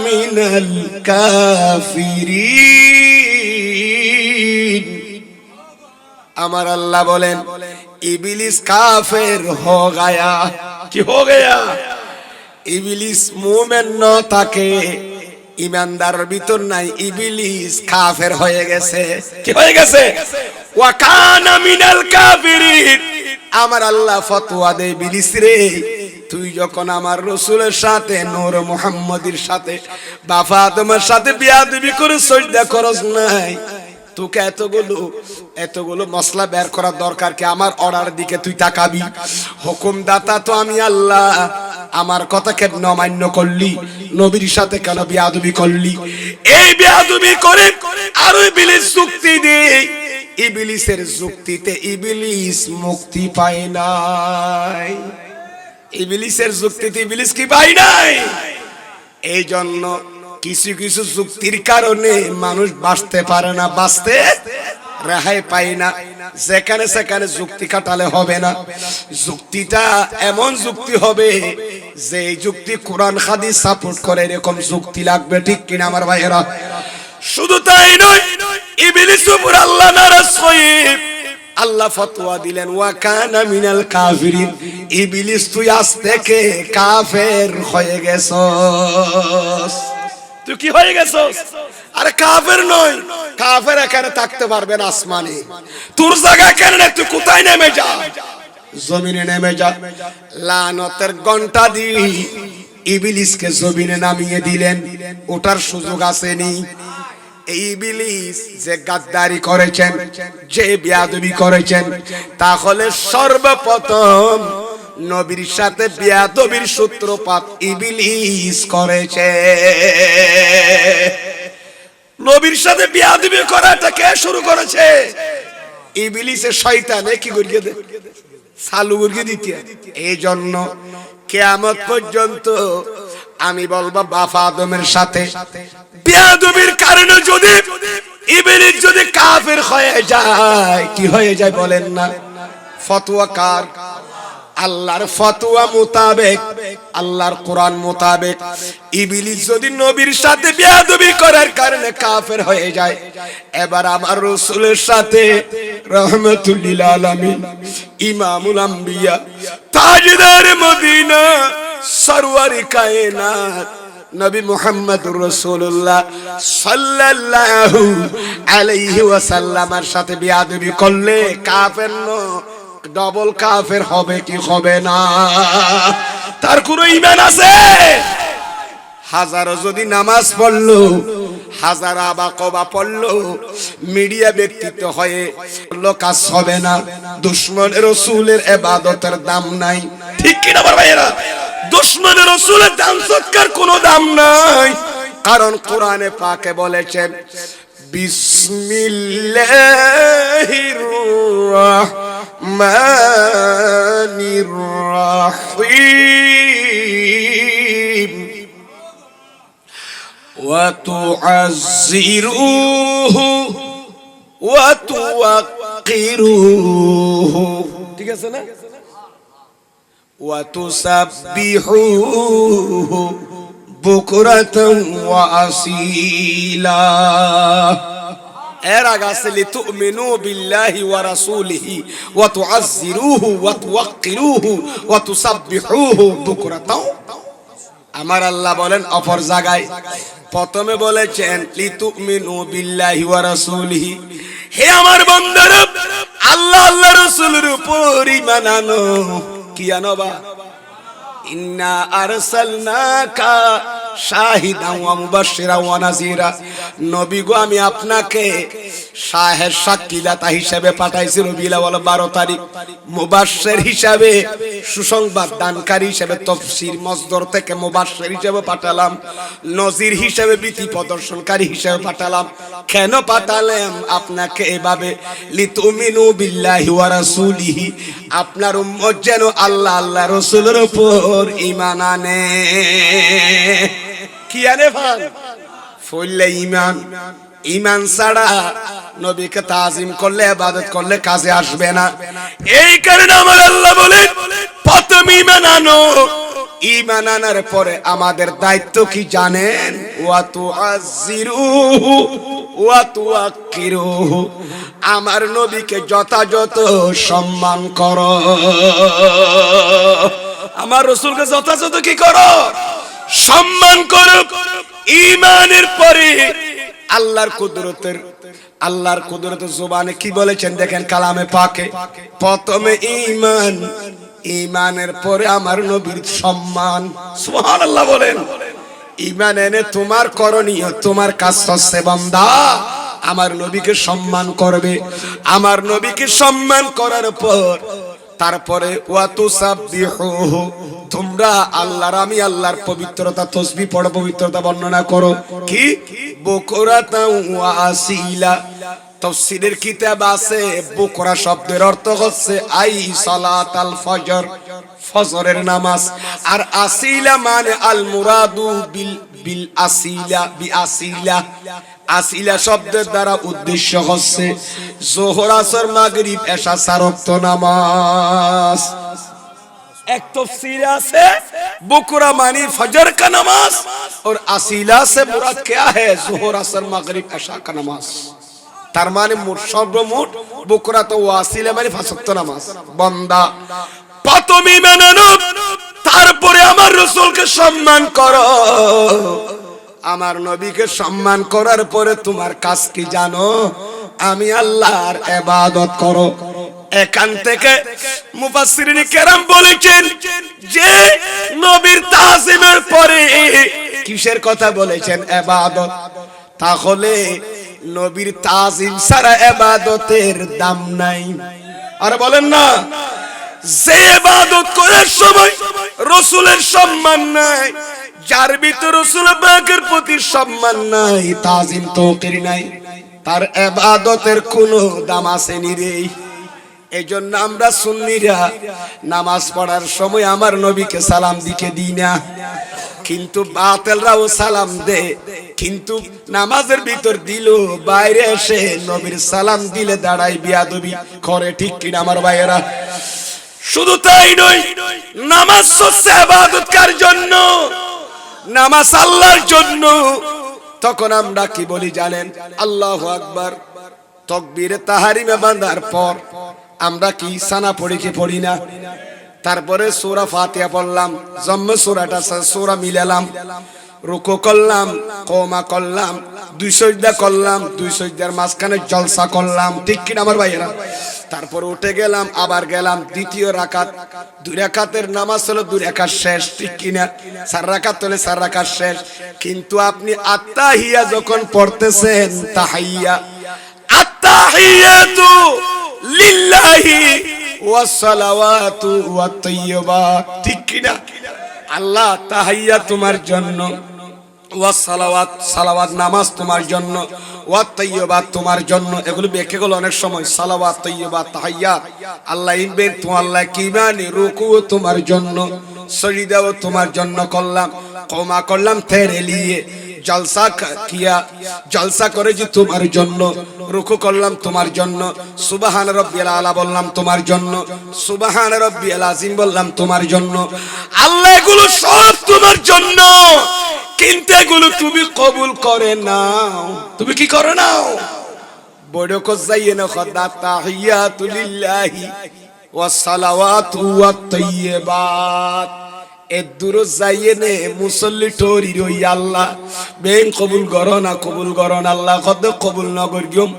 মিনাল কাফিরিন। আমার আল্লাহ বলেন ইবলিস কাফের হো গায়া। কি হো গায়া? ইবলিস মুমিন ন থাকে, ইমানদারের ভিতর নাই, ইবলিস কাফের হয়ে গেছে। কি হয়ে গেছে? ওয়াকানা মিনাল কাফিরিন। আমার আল্লাহ ফতোয়া দেয় ইবলিস রে, তুই যখন আমার রাসূলের সাথে নূর মুহাম্মদীর সাথে বাবা আদমের সাথে বেয়াদবি করে সিজদা করস নাই, তোকে এতগুলো মশলা বের করার দরকার কি? আমার অর্ডার দিকে তুই তাকাবি। হুকুমদাতা তো আমি আল্লাহ, আমার কথা কেন অমান্য করলি? নবীর সাথে কেন বেয়াদবি করলি? এই বেয়াদবি করে আর ইবলিস যুক্তি দেয়। ইবলিসের যুক্তিতে ইবলিস মুক্তি পায় নাই। ইবলিসের যুক্তিতে ইবলিস কি পায় নাই? এই জন্য কিছু কিছু যুক্তির কারণে মানুষ বাঁচতে পারে না, বাঁচতে রেহাই পায় না। যেখানে সেখানে যুক্তি কাটালে হবে না। যুক্তিটা এমন যুক্তি হবে যে যুক্তি কোরআন হাদিস সাপোর্ট করে, এরকম যুক্তি লাগবে। ঠিক কিনা আমার ভাইয়েরা? শুধু তাই নয়, ইবলিস উপর আল্লাহ নারাজ হয়ে আল্লাহ ফতোয়া দিলেন ওয়াকানা মিনাল কাফিরিন। ইবলিস তুই আজ থেকে কাফের হয়ে গেছস। তুই কি হয়ে গেছস? আরে কাফের নয়, কাফের এখানে থাকতে পারবে না আসমানে। তোর জায়গা কেন? তুই কোথায় নেমে যা, জমিনে নেমে যা। লানতের ঘন্টা দিয়ে ইবলিসকে জমিনে নামিয়ে দিলেন, ওটার সুযোগ আসেনি। ইবলিস যে গাদ্দারি করেছেন, যে বেয়াদবি করেছেন, তাহলে সর্বপ্রথম নবীর সাথে বেয়াদবির সূত্রপাত ইবলিস করেছে। নবীর সাথে বেয়াদবি করাটা কে শুরু করেছে? ইবলিসের শয়তানে কি করিয়ে দে, চালু করিয়ে দিতে। এই জন্য কিয়ামত পর্যন্ত আমি বলবো বাবা আদমের সাথে বেয়াদবির কারণে যদি ইবলিস যদি কাফের হয়ে যায়, কি হয়ে যায় বলেন না? ফতোয়া কার? আল্লাহর ফতোয়া মোতাবেক, আল্লাহর কোরআন মোতাবেক ইবলিস যদি নবীর সাথে বেয়াদবি করার কারণে কাফের হয়ে যায়, এবার আমার রাসূলের সাথে রহমাতুল লিল আলামিন, ইমামুল আম্বিয়া, তাজদার মদিনা, সরওয়ার কায়নাত নবী মুহাম্মদুর রাসূলুল্লাহ সাল্লাল্লাহু আলাইহি ওয়াসাল্লামের সাথে বেয়াদবি করলে কাফের নয়, ডবল কাফের হবে কি হবে না? তার কোনো ঈমান আছে? হাজারো যদি নামাজ পড়লো, হাজার আবাকবা পড়লো, মিডিয়া ব্যক্তিত্ব হয়ে কাজ হবে না। দুশমনের রাসূলের ইবাদতের দাম নাই। ঠিক কি না আমার ভাইয়েরা? দুশমনের রাসূলের দান সৎকার কোনো দাম নাই। কারণ কোরআনে পাকে বলেছেন বিসমিল্লাহির রাহমানির রাহিম ওয়া তুআযজিরুহু ওয়া তুওয়াক্কিরুহু, ঠিক আছে না? ওয়া তুসাব্বিহুহু বুকরাতান ওয়া আসীলা। এর আগে আছে লিতুমিনু বিল্লাহি ওয়া রাসূলিহি ওয়া তুআজ্জিরুহু ওয়া তুওয়াক্কিরুহু ওয়া তুসাব্বিহুহু বুকরাতান। আমার আল্লাহ বলেন অপর জায়গায় প্রথমে বলেছেন লিতুমিনু বিল্লাহি ওয়া রাসূলিহি, হে আমার বান্দারা আল্লাহ আল্লাহ রাসূলের উপর ঈমান আনো। কি আনবা? ইন্না আরসালনাকা শাহিদান ওয়া মুবাশশিরান ওয়া নাযীরা। নবী গো আমি আপনাকে শাহেদ সাক্ষীদাতা হিসেবে পাঠাইছি রবিউল আউয়াল 12 তারিখ, মুবাশশির হিসেবে সুসংবাদ দানকারী হিসেবে, তাফসীর মসদর থেকে মুবাশশির হিসেবে পাঠালাম, নজির হিসেবে ভীতি প্রদর্শনকারী হিসেবে পাঠালাম। কেন পাঠালাম আপনাকে এভাবে? লিতুমিনু বিল্লাহি ওয়া রাসূলিহি, আপনার উম্মত যেন আল্লাহ আল্লাহ রাসূলের উপর ঈমান আনে। কি আনে ভাই? ফলে ঈমান। ঈমান ছাড়া নবীকে তাজিম করলে ইবাদত করলে কাজে আসবে না। এই কারণে আমার আল্লাহ বলেন প্রথম ঈমান আনো। ঈমান আনার পরে আমাদের দায়িত্ব কি জানেন? ওয়া তুআজ্জিরুহু ওয়া তুওয়াক্কিরুহু, আমার নবীকে যথাযথ সম্মান করো, আমার রাসূলকে যথাযথ কি করো? সম্মান করো। ঈমানের পরে আল্লাহর কুদরতের জবানে কি বলেছেন দেখেন কালামে পাকে, প্রথমে ঈমান, ঈমানের পরে আমার নবীর সম্মান। সুবহানাল্লাহ বলেন। ঈমান এনে তোমার করণীয়, তোমার কাজ হচ্ছে বান্দা আমার নবীকে সম্মান করবে। আমার নবীকে সম্মান করার পর তারপরে ওয়া তুসাব্বিহুহু, তোমরা আল্লাহর আমি আল্লাহর পবিত্রতা তাসবিহ পড়ো, পবিত্রতা বর্ণনা করো। কি? বুকরাতান ওয়া আসীলা। তাফসীরের কিতাব আছে বুকরা শব্দের অর্থ হচ্ছে আই সালাতাল ফজর, ফজরের নামাজ। আর আসীলা মানে আল মুরাদু বিল আসীলা, বি আসীলা। আসীলা শব্দের দ্বারা উদ্দেশ্য হচ্ছে যোহর আসর মাগরিব এশা চার ওয়াক্ত নামাজ। एक तफसीर से बुकरा मानी फजर का नमाज और असीला से मुराद क्या है? जोहर असर मगरिब इशा का नमाज। तार माने सर्वमोट बुकरा तो वासिला माने पांच ওয়াক্ত নামাজ। বান্দা প্রথম ঈমান আনো, তারপরে আমার রাসূলকে সম্মান করো। আমার নবীকে সম্মান করার পরে তোমার কাজ কি জানো? আমি আল্লাহর ইবাদত করো। এখান থেকে মুফাসসিরিন কেরাম বলেছেন যে নবীর তাজিমের পরে কিসের কথা বলেছেন? ইবাদত। তাহলে নবীর তাজিম ছাড়া ইবাদতের দাম নাই। আর বলেন না, যে ইবাদত করার সময় রাসূলের সম্মান নাই, যার ভিতর রাসূল পাকের প্রতি সম্মান নাই, তাজিম তাওকির নাই, তার ইবাদতের কোনো দাম আসেনি রে। এইজন্য আমরা সুন্নিরা নামাজ পড়ার সময় আমার নবীকে সালাম দিকে দিই না, কিন্তু বাতিলরাও সালাম দেয়। কিন্তু নামাজের ভিতর দিল, বাইরে এসে নবীর সালাম দিলে দাঁড়াই বিয়াদবি করে। ঠিক কিনা আমার ভাইয়েরা? শুধু তাই নয়, নামাজ হচ্ছে ইবাদতকার জন্য, নামাজ আল্লাহর জন্য। তখন আমরা কি বলি জানেন? আল্লাহু আকবার। তাকবীরে তাহরিমে বাঁধার পর আমরা কি সানা পড়ি কি পড়ি না? তারপরে সূরা ফাতিহা পড়লাম, জম্ম সূরাটা সূরা মিলালাম, রুকু করলাম, কওমা করলাম, দুই সিজদা করলাম, দুই সিজদার মাঝখানে জলসা করলাম। ঠিক কিনা আমার ভাইয়েরা? তারপর উঠে গেলাম, আবার গেলাম দ্বিতীয় রাকাত। দুই রাকাতের নামাজ হলো দুই রাকাত শেষ। ঠিক কিনা? চার রাকাত হলে চার রাকাত শেষ। কিন্তু আপনি আত্তাহিয়া যখন পড়তেছেন, তাহিয়া, আত্তাহিয়াতু লিল্লাহি ওয়াস সালাওয়াতু ওয়াত তাইয়্যিবাত। ঠিক কিনা? আল্লাহ তাহিয়া তোমার জন্য, ওয়াস সালাওয়াত, সালাওয়াত নামাজ তোমার জন্য, ওয়াত তাইয়্যিবাত তোমার জন্য। এগুলো ব্যাখ্যা গুলো অনেক সময় সালাওয়াত, তাইয়্যিবাত, তাহিয়াত আল্লাহ ইনবেন তো আল্লাহ কি মানে রুকুও তোমার জন্য, সিজদাও তোমার জন্য করলাম, কওমা করলাম তেরে লিয়ে, জলসা কিয়া, জলসা করেছি তোমার জন্য, রুকু করলাম তোমার জন্য, সুবহান রাব্বিয়াল আলা বললাম তোমার জন্য, সুবহান রাব্বিয়াল আযীম বললাম তোমার জন্য। আল্লাহ এগুলো সব তোমার জন্য, কিন্তু এগুলো তুমি কবুল করে নাও। তুমি কি করে নাও? বড় কজাইয়ে না খদা তাহিয়াতু লিল্লাহি ওয়াস সালাওয়াতু ওয়াত তাইয়্যিবাত। এ দূর যাইয়ে নে মুসল্লি ঠোরি রই আল্লাহ বেন কবুল করো না, কবুল করো না আল্লাহ কদ কবুল না করিম।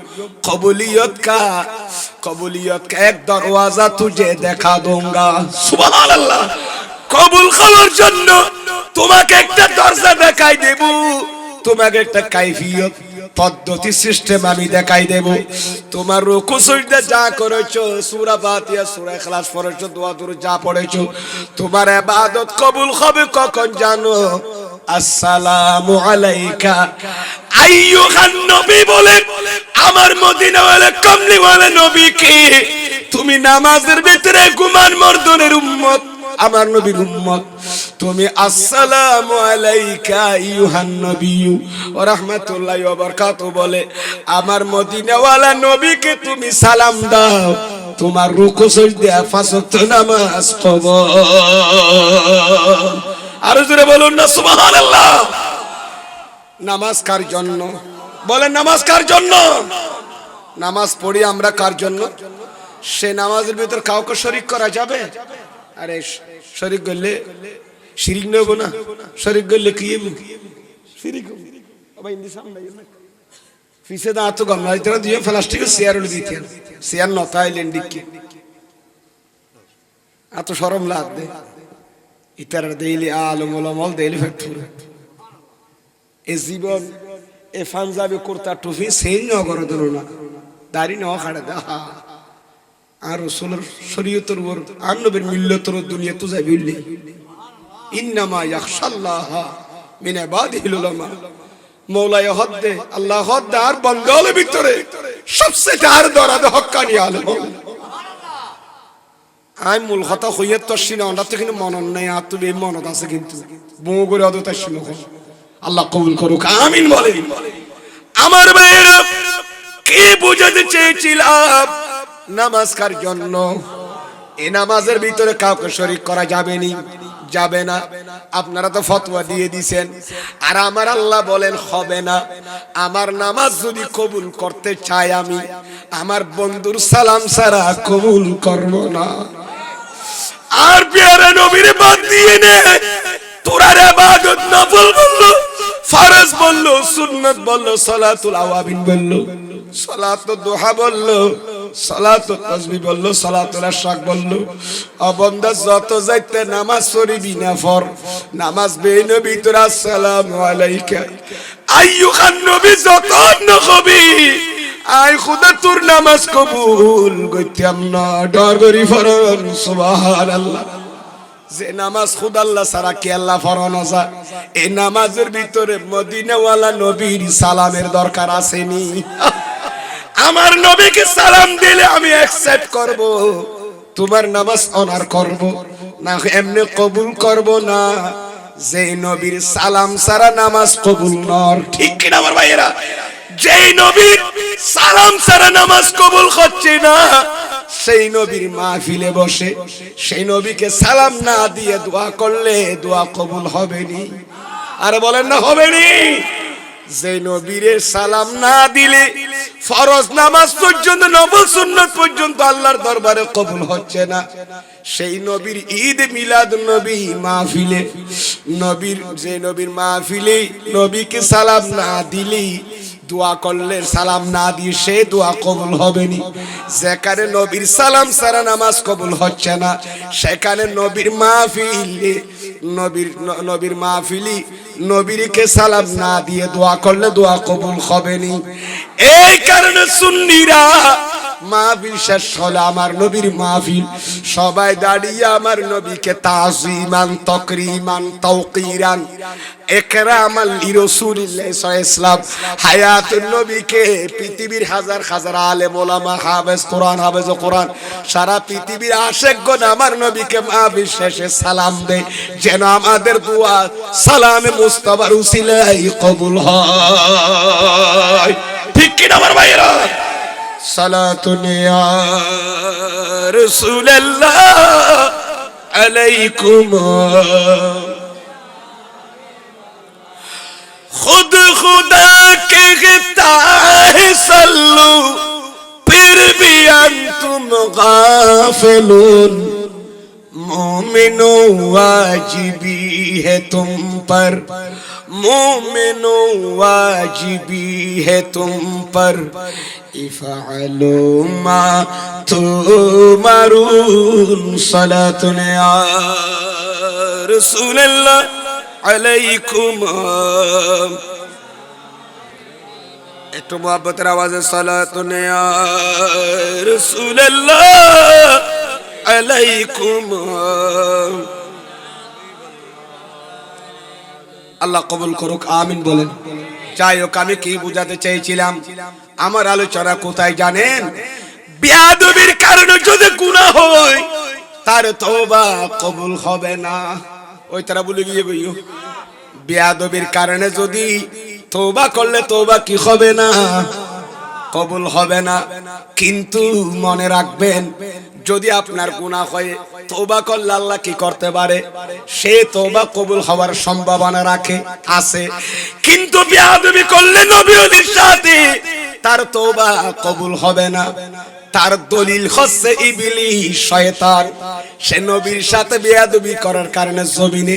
কবুলিয়ত কা এক দরওয়াজা তুঝে দেখা দোঙ্গা। সুবহানাল্লাহ। কবুল খাওয়ার জন্য তোমাকে একটা দরজা দেখাই দেব, তোমাকে একটা কাইফিয়ত পদ্ধতি সিস্টেম আমি দেখাই দেব। তোমার রুকু সিজদা যা করেছো, সূরা ফাতিহা সূরা ইখলাস পড়েছো, দোয়া দুরূদ যা পড়েছো, তোমার ইবাদত কবুল হবে কখন জানো? আসসালামু আলাইকা আইয়ুহান নবী বলে আমার মদিনাওয়ালা কমলিওয়ালা নবীকে তুমি নামাজের ভিতরে গুমান মর্দনের উম্মত, আমার নবীর উম্মত, তুমি আসসালামু আলাইকা আইয়ুহান নবী ওয়া রাহমাতুল্লাহি ওয়া বারাকাতুহু বলে আমার মদিনাওয়ালা নবীকে তুমি সালাম দাও, তোমার রুকু সিজদা পাঁচ ওয়াক্ত নামাজ কবুল। আর জোরে বলুন না সুবহানাল্লাহ। নামাজ কার জন্য? বলেন নামাজ কার জন্য? নামাজ পড়ি আমরা কার জন্য? সে নামাজের ভিতর কাউকে শরীক করা যাবে? আরে শরীক করলে শিরিক নেব না, শরীক করলে কি শিরিক আবার ইন্দি সামনে পিছে দা তো গম নাই তোরা দিয়ে প্লাস্টিক চেয়ার উড়ে দিতেন, চেয়ার নতাইলেন দিকে এত শরম লাগ দে ইতার দেইলি আলম ওলামাল দেইলি ফেটুর এ জীবন এ পাঞ্জাবি কুর্তা টুপি সেই নগর ধরো না, দাড়ি ন খাড়ে দা আর রাসূলের শরীয়তের উপর আর নবীর মিল্লাতের দুনিয়া তো যাই বললি ইন্নামা ইয়াখশাল্লাহ মিন ইবাদিহিল উলামা। মওলায়ে হদ্দে আল্লাহ হদ্দে আর বান্দার ভিতরে সবচেয়ে আর দরাদ হক্কানি আলেম। আই মূল কথা কইয়া তো সিনা ওটা তো কিন্তু মনন নাই, আর তুমি মনত আছে কিন্তু বউ করে অদতা শুনো। আল্লাহ কবুল করুক, আমিন বলেন। আমার ভাইয়েরা কি বুঝাতে চেয়েছিলাম? নামাজ কার জন্য? এই নামাজের ভিতরে কাউকে শরীক করা যাবে নি, যাবে না। আপনারা তো ফতোয়া দিয়ে দিবেন, আর আমার আল্লাহ বলেন হবে না। আমার নামাজ যদি কবুল করতে চাই আমি আমার বন্ধুর সালাম ছাড়া কবুল করব না। আর প্যারা নবীর বাদ দিয়ে নে তোরা ইবাদত নফল বললো, ফরজ বললো, সুন্নাত বললো, সালাতুল আওয়াবিন বললো, সালাতুদ দুহা বললো, সালাতুত তাসবিহ বললো, সালাতুল ইশরাক বললো। অবন্দা যত যাইতে নামাজ পড়িবি না ফর নামাজ বেনবী তোর আসসালামু আলাইকা আইয়ুহান নবী যত নবী আই খুদা তোর নামাজ কবুল কইতাম না ডর করি ফরন। সুবহানাল্লাহ। যে নামাজ খুদা আল্লাহ ছাড়া কি আল্লাহ ফরন আছে? এই নামাজের ভিতরে মদিনাওয়ালা নবীর সালামের দরকার আসেনি? আমার নবীকে সালাম দিলে আমি অ্যাকসেপ্ট করব, তোমার নামাজ অনার করব না, এমনি কবুল করব না। যে নবীর সালাম ছাড়া নামাজ কবুল নর, ঠিক কিনা আমার ভাইয়েরা? যেই নবীর সালাম ছাড়া নামাজ কবুল হচ্ছে না, সেই নবীর মাহফিলে বসে সেই নবীকে সালাম না দিয়ে দোয়া করলে দোয়া কবুল হবে নি। আরে বলেন না হবে নি? যে নবীরে সালাম না দিলে ফরজ নামাজ পর্যন্ত নফল সুন্নাত পর্যন্ত আল্লাহর দরবারে কবুল হচ্ছে না, সেই নবীর ঈদ মিলাদ নবী মাহফিলে নবীর মাহফিলে নবীকে সালাম না দিলি দোয়া করলে সালাম না দিয়ে সে দোয়া কবুল হবে নি। যেখানে নবীর সালাম ছাড়া নামাজ কবুল হচ্ছে না, সেখানে নবীর মাহফিলি নবীকে সালাম না দিয়ে দোয়া করলে দোয়া কবুল হবে নি। এই কারণে সুন্নিরা মাহফিল শেষ হলো আমার নবীর মাহফিল, সবাই দাঁড়িয়ে আমার নবীকে তাজিমান তাকরিমান তাওকিরান ইকরামান লিরাসূলিল্লাহ সাল্লাল্লাহু আলাইহি ওয়াসাল্লাম হায়াতুন নবীকে পৃথিবীর হাজার হাজার আলেম ওলামা হাফেজ কোরআন সারা পৃথিবীর আশিকগণ আমার নবীকে মাহফিল শেষে সালাম দেয়, যেন আমাদের দোয়া সালামে মুস্তাফার উসিলায় কবুল হয়। ঠিক কি না আমার ভাইরা? সালাতুন ইয়া রাসূলুল্লাহ আলাইকুম खुद खुदा कहता है सल्लू फिर भी अंतुम गाफिलून मोमिनो वाजिबी है तुम पर मोमिनो वाजिबी है तुम पर इफ़अलू मा तुमरून सलातुन या रसूलल्लाह আলাইকুম। একটু মুহাব্বতের আওয়াজে সালাতুন ইয়া রাসূলুল্লাহ আলাইকুম। আল্লাহ কবুল করুক, আমিন বলেন। যাই হোক, আমি কি বুঝাতে চেয়েছিলাম, আমার আলোচনা কোথায় জানেন? বেয়াদবির কারণে যদি গুনাহ হয় তার তওবা কবুল হবে না। ওই তারা বলে গিয়ে বইও, বেয়াদবির কারণে যদি তওবা করলে তওবা কি হবে না? কবুল হবে না। কিন্তু মনে রাখবেন, যদি আপনার গুনাহ হয় তওবা করলে আল্লাহ কি করতে পারে? সে তওবা কবুল হওয়ার সম্ভাবনা রাখে, আছে। কিন্তু বেয়াদবি করলে নবীর সাথে তার তওবা কবুল হবে না। তার দলিল হচ্ছে ইবলিস শয়তান। সে নবীর সাথে বেয়াদবি করার কারণে জমিনে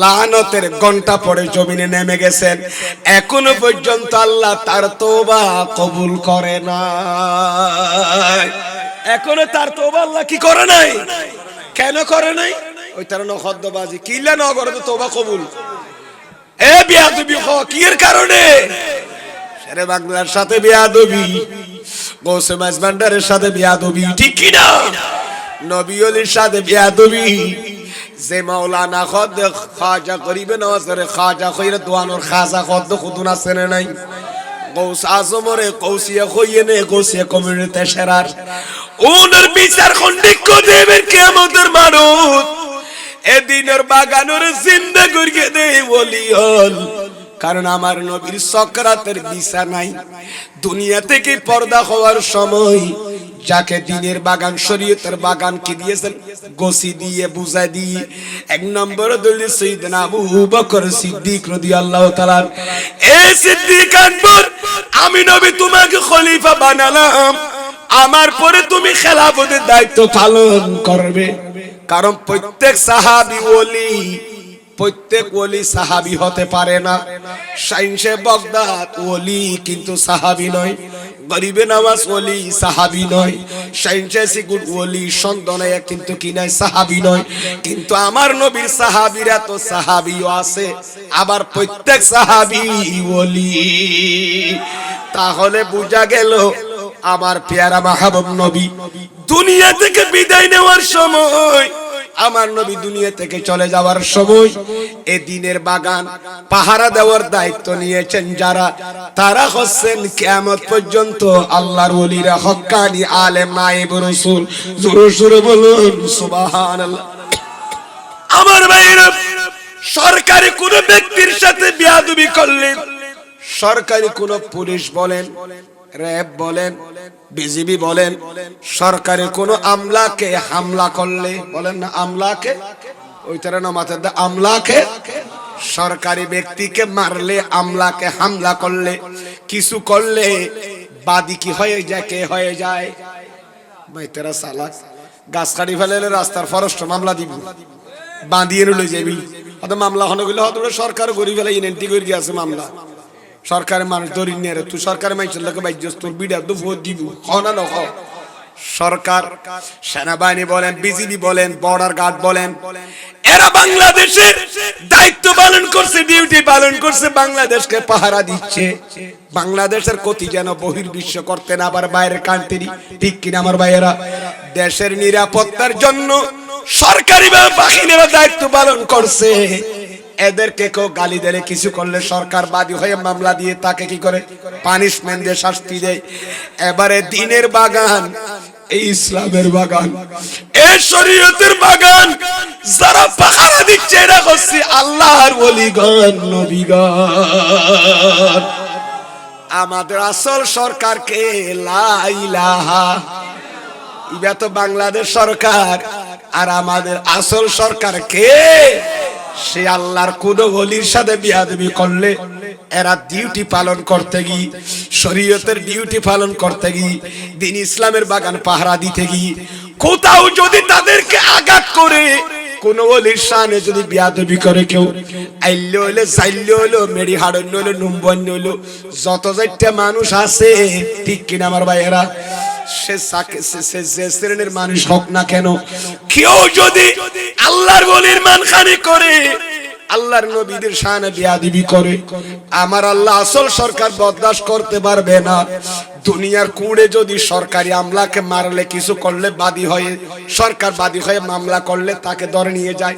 লানতের ঘন্টা পড়ে জমিনে নেমে গেছেন। এখনো পর্যন্ত আল্লাহ তার তওবা কবুল করে না। এখনো তার তওবা আল্লাহ কি করে নাই? কেন করে নাই? ওই তার নখদ্দবাজি কিলা ন করে তো তওবা কবুল। এ বেয়াদবি কি এর কারণে? শেরে বাংলার সাথে বেয়াদবি, গৌসে মাঝভান্ডারের সাথে বেয়াদবি, ঠিক কি না? নবী ওলির সাথে বেয়াদবি। যে মাওলানা খদ খাজা গরিবে নওয়াজের খাজা কইরা দোয়ানোর খাজা খদ খুদুন আছে না নাই? গৌস আজমরে কৌসিয়া কইয়ে নে কৌসিয়া কমিউনিটি সেরার ওনার বিচার খন্ডিক দেবের কিয়ামতের মানত এদিনের বাগানের জিন্দা করিয়ে দেই বলি হল। কারণ আমার নবীর সকরাতের বিচার নাই। দুনিয়া থেকে পর্দা হওয়ার সময় যাকে দিনের বাগান শরীয়তের বাগান কি দিয়েছেন? গোসি দিয়ে বুঝাই দিয়ে। এক নম্বর দলিল সাইয়েদনা আবু বকর সিদ্দিক রাদিয়াল্লাহু তাআলা। এ সিদ্দিক আকবর, আমি নবী তোমাকে খলিফা বানালাম, আমার পরে তুমি খেলাফতের দায়িত্ব পালন করবে। কারণ প্রত্যেক সাহাবী ওলি, প্রত্যেক ওলি সাহাবী হতে পারে না। শাইনশে বাগদাদ ওলি কিন্তু সাহাবী নয়। গরিবে নওয়াজ ওলি সাহাবী নয়। শাইনশে সিগুর ওলি সন্তানয়া কিন্তু কি নয়? সাহাবী নয়। কিন্তু আমার নবীর সাহাবীরা তো সাহাবীও আছে, আবার প্রত্যেক সাহাবী ওলি। তাহলে বুঝা গেল আমার পেয়ারা মাহবুব নবী দুনিয়া থেকে বিদায় নেওয়ার সময়, আমার নবী দুনিয়া থেকে চলে যাওয়ার সময় এ দিনের বাগান পাহারা দেওয়ার দায়িত্ব নিয়েছেন যারা, তারা হচ্ছেন কিয়ামত পর্যন্ত আল্লাহর ওলিরা, হক্কানি আলেম নায়েব রাসূল। জোরে জোরে বলুন সুবহানাল্লাহ। আমার ভাইরা, সরকারি কোন ব্যক্তির সাথে বেয়াদবি করলে, সরকারি কোন পুলিশ বলেন, র‍্যাব বলেন, বিজিবি বলেন, সরকারি কোন আমলাকে হামলা করলে, বলেন না আমলাকে, ওই তারা না মাথায় দা আমলাকে, সরকারি ব্যক্তিকে মারলে, আমলাকে হামলা করলে, কিছু করলে বাদী কি হয়ে যায়? কে হয়ে যায়? ভাই তেরা সালাক গাছ কাটি ফেলে রাস্তার ফরেস্ট মামলা দিব, বাঁধিয়ে লই যাবি। হয়তো মামলা হলে গেলে হয়তো সরকার গড়ি ফেলে ইনেন্টি করে গিয়েছে মামলা। সরকারের মানুষ ধরি নিয়ে তুই সরকারের মানুষের লোকে বাইজস, তোর বিড়া তো ভোট দিব, হ না নখ সরকার, সেনাবাহিনী বলেন, বিজিবি বলেন, বর্ডার গার্ড বলেন, এরা বাংলাদেশের দায়িত্ব পালন করছে, ডিউটি পালন করছে, বাংলাদেশকে পাহারা দিচ্ছে। বাংলাদেশের ক্ষতি যেন বহির্বিশ্ব করতে না পারে, বাইরের কান্ট্রি। ঠিক কিনা আমার ভাইয়েরা? দেশের নিরাপত্তার জন্য সরকারি বাহিনীরা দায়িত্ব পালন করছে। এদেরকে কেউ গালি দিলে, কিছু করলে সরকার বাদী হয়ে মামলা দিয়ে তাকে কি করে? পানিশমেন্ট দিয়ে শাস্তি দেয়। এবারে দিনের বাগান, এই ইসলামের বাগান, এই শরীয়তের বাগান যারা পাহারা দিচ্ছে, এরা হচ্ছে আল্লাহর ওলিগণ, নবীগণ। আমাদের আসল সরকারকে লা ইলাহা, ইবা তো বাংলাদেশ সরকার, আর আমাদের আসল সরকার কে? সে আল্লাহর কোন ওলির সাথে বিয়াদবি করলে এরা ডিউটি পালন করতে গিয়ে, শরীয়তের ডিউটি পালন করতে গিয়ে, দিন ইসলামের বাগান পাহারা দিতে গিয়ে কোথাও যদি তাদেরকে আঘাত করে, কোন ওলির শানে যদি বিয়াদবি করে কেউ, আইলে হইলে যাইলে হইলো, মেরি হাড়ন্য হইলো, নুম্বন্য হইলো, যত যাইতে মানুষ আছে, ঠিক কিনা আমার ভাইয়েরা? সে যে শ্রেণীর মানুষ হোক না কেন, কেউ যদি আল্লাহর ওলির মানখানি করে, আল্লাহর নবীদের শানে বিয়াদবি করে, আমার আল্লাহ আসল সরকার বরদাস্ত করতে পারবে না। দুনিয়ার কুড়ে যদি সরকারি আমলাকে মারলে, কিছু করলে, বাদী হয়ে, সরকার বাদী হয়ে মামলা করলে তাকে ধরে নিয়ে যায়,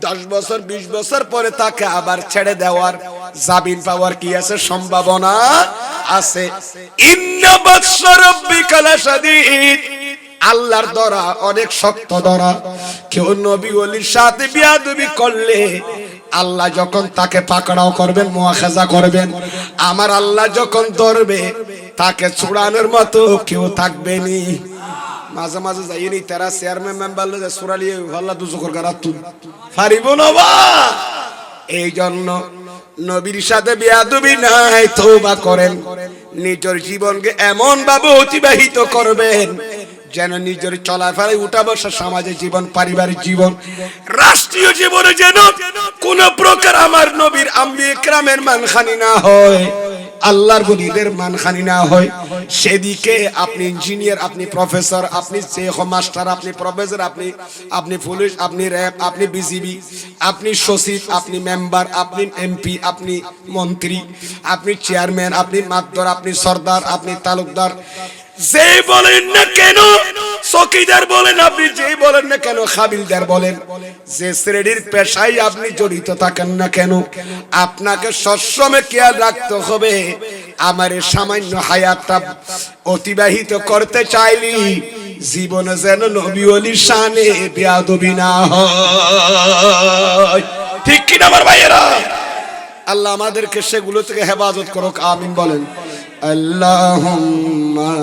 10 বছর 20 বছর পরে তাকে আবার ছেড়ে দেওয়ার, জামিন পাওয়ার কি আছে? সম্ভাবনা আছে। ইন্না বাতশা রাব্বিকা লাশাদীদ, আল্লাহর দরা অনেক শক্ত দরা। কেউ নবী ওলির সাথে বিয়াদবি করলে আল্লাহ যখন তাকে পাকড়াও করবেন, মুআখাযা করবেন, আমার আল্লাহ যখন ধরবে তাকে ছুড়ানোর মতো কেউ থাকবে নি। মাঝে মাঝে যাইনি তারা চেয়ারম্যান মেম্বার লয়ে ছুড়ালিয়ে আল্লাহ দুজকর গারাত তুল পারিব না বা। এই জন্য নবীর সাথে বিয়াদবি নাই, তওবা করেন। নিজের জীবনকে এমন ভাবে অতিবাহিত করবেন যেন নিজের চলাফেরায়, উঠা বসা, সামাজিক জীবন, পারিবারিক জীবন, রাষ্ট্রীয় জীবনে যেন কোন প্রকার আমার নবীর আম্বিয়ে কেরামের মানখানি না হয়, আল্লাহর ওলিদের মানখানি না হয়। সেদিকে আপনি ইঞ্জিনিয়ার, আপনি প্রফেসর, আপনি শেখ মাস্টার, আপনি প্রফেসর, আপনি পুলিশ, আপনি র্যাব, আপনি বিজিবি, আপনি সচিব, আপনি মেম্বার, আপনি এমপি, আপনি মন্ত্রী, আপনি চেয়ারম্যান, আপনি মাতবর, আপনি সর্দার, আপনি তালুকদার, যে বলেন না কেন, চৌকিদার বলেন, আপনি যে বলেন না কেন, হাবিলদার বলেন, যে শ্রেণীর পেশায় আপনি জড়িত থাকেন না কেন, আপনাকে সবসময় খেয়াল রাখতে হবে, আমার সামান্য হায়াতটা অতিবাহিত করতে চাইলি জীবনে যেন নবী ওলির শানে বেয়াদবি না হয়। ঠিক কিনা আমার ভাইয়েরা? আল্লাহ আমাদেরকে সেগুলো থেকে হেফাজত করুক, আমিন বলেন। আল্লাহুম্মা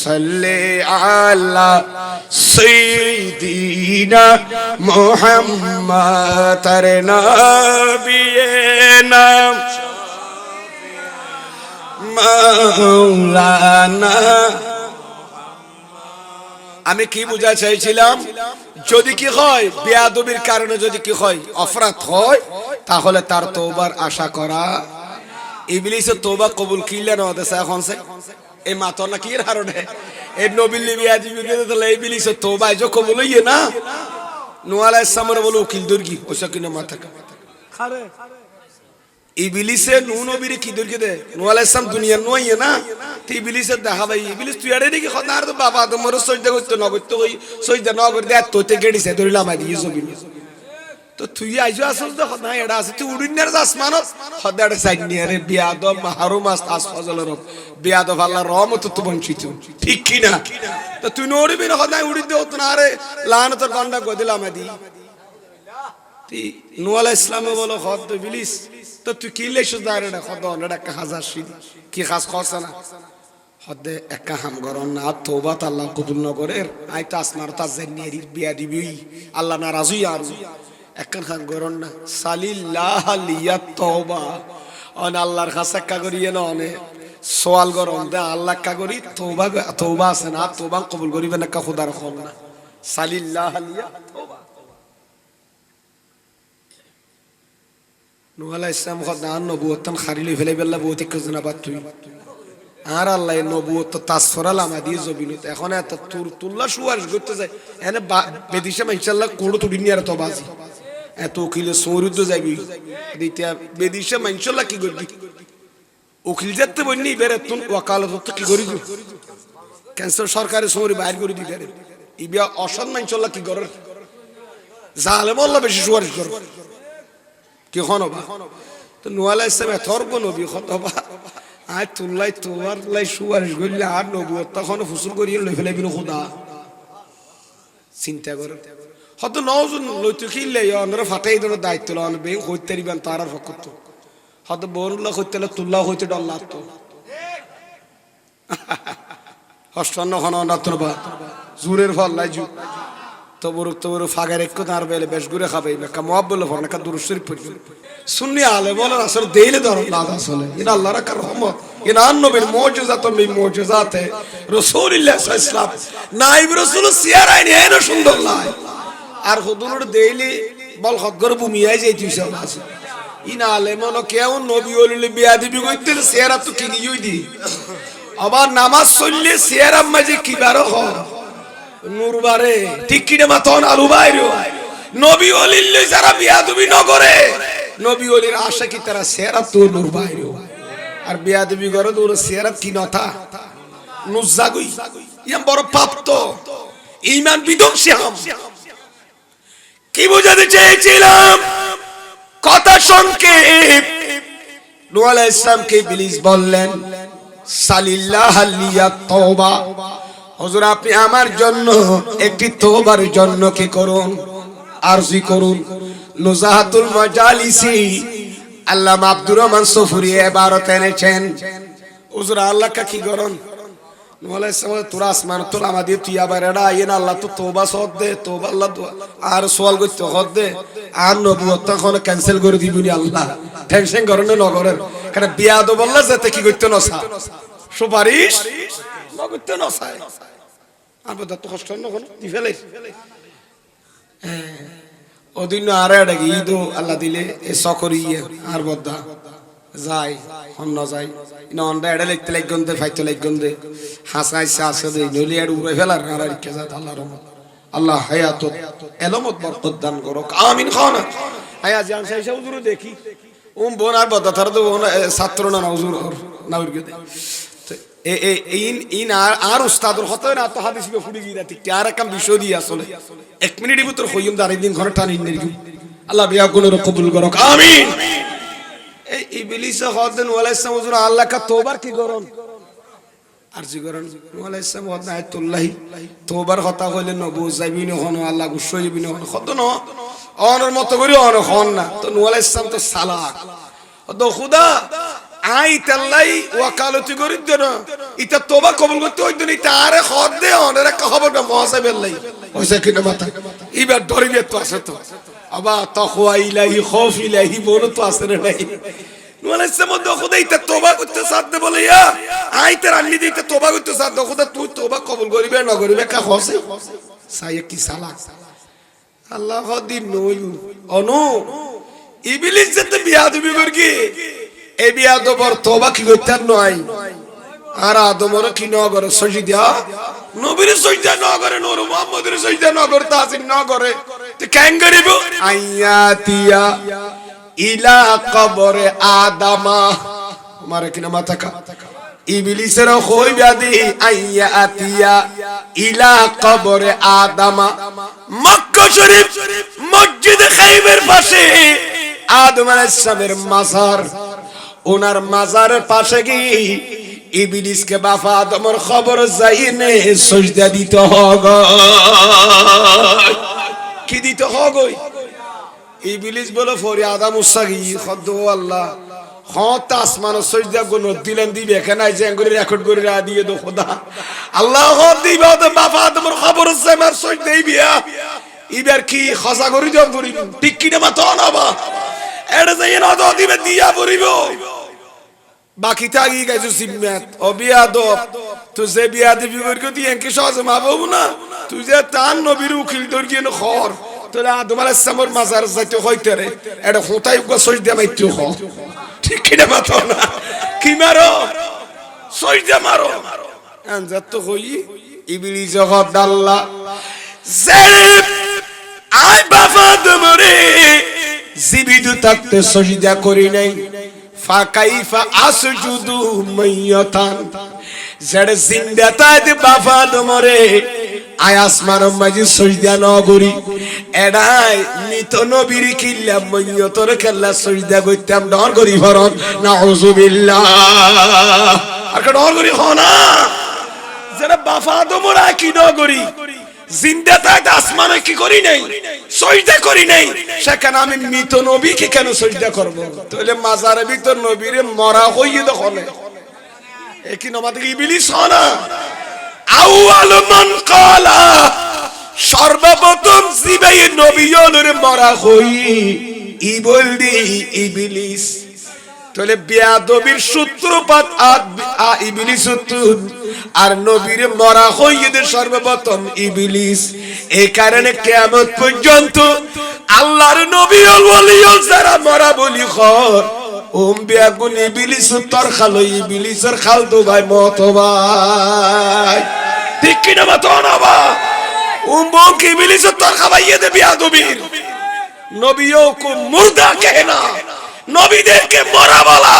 সাল্লি আলা সাইয়্যিদিনা মুহাম্মাদ নবিয়িনা মাওলানা। আমি কি বুঝা চাইছিলাম, যদি কি হয় বেয়াদবির কারণে যদি কি হয় অপরাধ হয়, তাহলে তার তওবার আশা করা। ইবলিসের তওবা কবুল কিলে না দেশে এখন সে এই মাথা না কি এর কারণে এই নবীর বিয়াদবি করে দিলে ইবলিসের তওবা যে কবুল হইয়ে না। নূহ আলাইহিস সালামের বলে উকিল দুর্গি ওসা কিনা মাথা খারে ইবলিসে নূহ নবীর কি দুর্গি দে। নূহ আলাইহিস সালাম দুনিয়ার নইয়ে না, তো ইবলিসের দেখা ভাই ইবলিস তুই আরে দেখি খদার তো বাবা তো মোর সজদা করতে না করতে কই সজদা না করে দে তোতে গেড়িছে ধরিলাম আই দিয়ে জমিন। তো তুই আইজো আসল তো খদা এডা আছে তুই উড়িনার আসমানত খদাড়ে সাইড নিয়ে রে বিয়াদব মাহরুম আস ফজলের বিয়াদব আল্লাহর রহমত তো বঞ্চিত। ঠিক কি না? তো তুই নড়বি না খদা উড়ি দে তো না রে লানতের গন্ডা কই দিলাম আদি। নূহ আলাইহিস সালাম বলো খদ ইবলিস তো তুই কি লেছস দাঁড়ে না খদ অনেক হাজার শীত কি খাস খসা না হদে একা হাম গরম না তওবা আল্লাহ কবুল না করে আইতা আসমার তা জান্নির বিয়া দিবি আল্লাহ নারাজ হই আর একা খান গরম না সালিল্লাহ লিয়া তওবা অন আল্লাহর কাছে কা করিয়ে না অনে সওয়াল গরম দে আল্লাহ কা করি তওবা আছে না তওবা কবুল করিবে না কা খোদার খোল না সালিল্লাহ লিয়া তওবা। নূহ আলাইহিস সালাম খদান নবুয়তন খারিলি ফেলে বেল্লা বহুত কিছু না বাত তুই আর আল্লাহ নবুয়ত তো তাসফরাল আমাদের জবিনত এখন এত তুল্লা সুয়ারিশ করতে যায় এনে বেদিশে ইনশাআল্লাহ কোড় তুড়ি নিয়ে আর তো বাজি এত উকিলে সৌরুদ্ধ যাবি দ্বিতীয় বেদিশে ইনশাআল্লাহ কি করবি উকিল যেতে বলনি বেরে তুন ওয়াকালত তো কি করি ক্যান্সার সরকারি সৌরি বাইর করে দিতে রে ইবিয়া অসম্মান ইনশাআল্লাহ কি করার জালেম আল্লাহ বেশি সুয়ারিশ কর কি হনবা তো নূহ আলাইহিস সালাম থরব নবী হতবা আয় তুল্লাই তোমার লাই সুয়ারিশ করলে আর নবুয়ত তখন ফুসুল করিয়ে লই ফেলে বিনো খোদা চিন্তা করে হয়তো নজন লইতে কিনলে অন্যরা ফাটাই ধরে দায়িত্ব লন বে হইতে দিবেন তার আর ফকত হয়তো বরুল্লাহ হইতে তুল্লাহ হইতে ডর লাগতো হস্তান্ন খন অনাত্রবা জুরের ফল লাই জু তবর ফাগার এক তার বেলে বেশ ঘুরে খাবে একটা মুআব্বল ফরনা কা দুরূদ শরীফ পড়ি সুন্নি আলে বলেন আসলে দেইলে ধর লাদ আসলে ইনা আল্লাহর কার রহমত ইনা নবীর মুজিজাত মিন মুজিজাতে রাসূলুল্লাহ সাল্লাল্লাহু আলাইহি ওয়াসাল্লাম নাইব রাসূল সিয়ারাই এনো সুন্দর লাই আর হুদুর দেইলে বল খগর ভূমিয়ায় যাইতি সব আছে ইনা আলে মন কেউ নবী ওলিলে বিয়া দিবি কইতে সিয়ারা তো কি গিয়ে দি আবার নামাজ চললে সিয়ারা মাঝে কিবার হয় নূরবারে ঠিক কিনা মাতন আলু বাইরো নবী ওলিল যারা বিয়াদবি ন করে নবী ওলির আশিকি তারা সেরাত তো নূর বাইরো আর বিয়াদবি করে দূর সেরাত কি নথা নুজাগুই ইয়াম বড় পাপ তো ঈমান বিধ্বংসী হাম কি বুঝাতে চেয়েছিলাম কথা সংক্ষেপ নূহ আলাইহিস সালামকে ইবলিস বললেন সালিল্লাহ লিয়া তওবা হুজুর আপনি আমার জন্য একটি তওবার জন্য কি করুন আরজি করুন নুজাহাতুল মাজালিসি আল্লামা আব্দুর রহমান সফুরি ইবারত এনেছেন হুজুর আল্লাহ কা কি করুন নূহ আলাইহিস সালাম তোরা আসমান তোর আমাদের তুই আবার এডা আইন আল্লাহ তো তওবা সদ দে তওবা আল্লাহ আর সওয়াল করতে হদ দে আর নবুয়ত তখন ক্যান্সেল করে দিবনি আল্লাহ টেনশন করেন না নগরের কারণ বিয়াদব আল্লাহ যেতে কি করতে নসা সুপারিশ নগরতে নসায় আর বদা তো কষ্ট না কোন দি ফেলে ওদিন আর এটা ঈদ আল্লাহ দিলে এ সকরিয়ে আর বদা যাই অন্য যাই ইনা অন্ডা এডা লিখতে লাগগন্দে ফাইতে লাগগন্দে হাসাইছে আছে দেই নলি আর উড়ে ফেলার আর কে জাত আল্লাহর রহমত আল্লাহ হায়াত এলমত বরকত দান করো আমিন খানা আয়া জান সাইসা হুজুর দেখি বোন আর বদা তার তো ছাত্র না হুজুর না উড়গে ইন আর উস্তাদর হতো না তো হাদিস বে ফুড়ি গিরা ঠিক আর কাম বিষয় দি আসলে 1 মিনিটের ভিতর কইম দাঁড়াই দিন ঘরে টানি নিরগি আল্লাহ বিয়া কোন কবুল করো আমিন এই ইবলিস হদন ওয়ালাইহিস হুজুর আল্লাহ কা তওবার কি করুন আরজি করুন ওয়ালাইহিস সালাম ওয়াদ আয়াতুল্লাহি তওবার কথা কইলে নবু যাইবিন হন আল্লাহ গুসইবিন হন কত ন অনর মত করি অন হন না তো ওয়ালাইহিস সালাম তো সালাক তো খুদা আই তাল্লাই ওয়াকালতি করি দেন ইতা তওবা কবুল করতে হইত না ইতা আরে খদ দে অনেরে খবরটা মুহাসাবের লাই হইছে কিনা মাথা ইবার ধরিবে তো আছে তো আবা তাকওয়া ইলাহি খাউফ ইলাহি বলো তো আছে না নাই নলে সমদ খোদা ইতা তওবা করতে সাথ দে বলে ইয়া আই তার আন্নি দিতে তওবা করতে সাথ দে খোদা তুই তওবা কবুল করিবে না করিবে কা হসে সাইয়ে কি সালাক আল্লাহ হদিন নইলু অনু ইবলিস যেতে বিয়াদবি করকি এ বিয়াদবর তওবা কি করতে নয় আর আদমর কি ন করে সজিদা নবীর সজদা ন করে নূর মুহাম্মদের সজদা ন করে তাজিম ন করে তে কেন করিব আয়াতিয়া ইলা কবরে আদামা মারে কিনা মাথা কা ইবলিসের কই ব্যাধি আয়াতিয়া ইলা কবরে আদামা মক্কা শরীফ মসজিদ খাইবের পাশে আদম আলাইহিস সালামের মাজার ওনার মাজারের পাশে গিয়ে ইবলিসকে বাবা আদমের খবর যাইনে সিজদা দিতে হবে কি দিতে হবে ইবলিস বলে ফরি আদম উসাগি খদ আল্লাহ হত আসমান সিজদা গুণ দিলেন দিবে এখানে যে করে রেকর্ড করে দিয়ে দো খোদা আল্লাহ হদ দিবে বাবা আদমের খবর যাইমার সিজদা দিবিয়া ইবার কি খসা করি জব করি ঠিক কি না মাথা না বা এটা যাই না তো দিবে দিয়া পড়িব বাকি থাকি গেছে সিম্মাত অবিয়াদব তুই যে বিয়াদবি করকে তুই এনকে সহজে মাপব না তুই যে তার নবীর উকিল তোর গিয়ে খর তোরা আদম আলাইহিস সালামের মাজার যাইতে হইতে রে এটা হোতাই গো সজদা মাইতে হ ঠিক কি না মাথা না কি মারো সজদা মারো আনজাত তো হই ইবলিস হদাল্লাহ জেব আই বাবা দমরে জীবিত থাকতে সজদা করি নাই ফাকাইফা আসজুদু মাইয়াতান জড় জিন্দা তাদ বাবা দমরে আয় আসমানের মাঝে সজদা ন করি এডাই নিত নবীর কিল্লা মাইয়াতর খেলা সজদা করতাম ডর করি ফরন নাউজুবিল্লাহ আর কা ডর করি হনা জড় বাবা দমরা কি ন করি জিন্দা তাদ আসমানে কি করি নাই সজদা করি নাই সেখানে আমি মৃত নবীকে কেন সজদা করব তাহলে মাজারের ভিতর নবীরে মরা হইয়ে দখলে একই নমাতে ইবলিস হনা আউয়াল মান ক্বালা সর্বপ্রথম জিবাই নবীয়র মরা হই ইবলদি ইবলিস তাহলে বেয়াদবির সূত্রপাত ইবলিস আর নবীর মরা হইয়ে সর্বপ্রথম ইবলিস এই কারণে কিয়ামত পর্যন্ত আল্লাহর নবী ওলি যারা মরা বলি খর উম্বিয়া গুন ইবলিস তর খালো ইবলিসের খালতো ভাই মত ভাই ঠিক কি না মত না বা উম্বো কি ইবলিস তর খাবাইয়ে দে বেয়াদবির নবীও কো মুর্দা कहना নবীদেরকে মরা বলা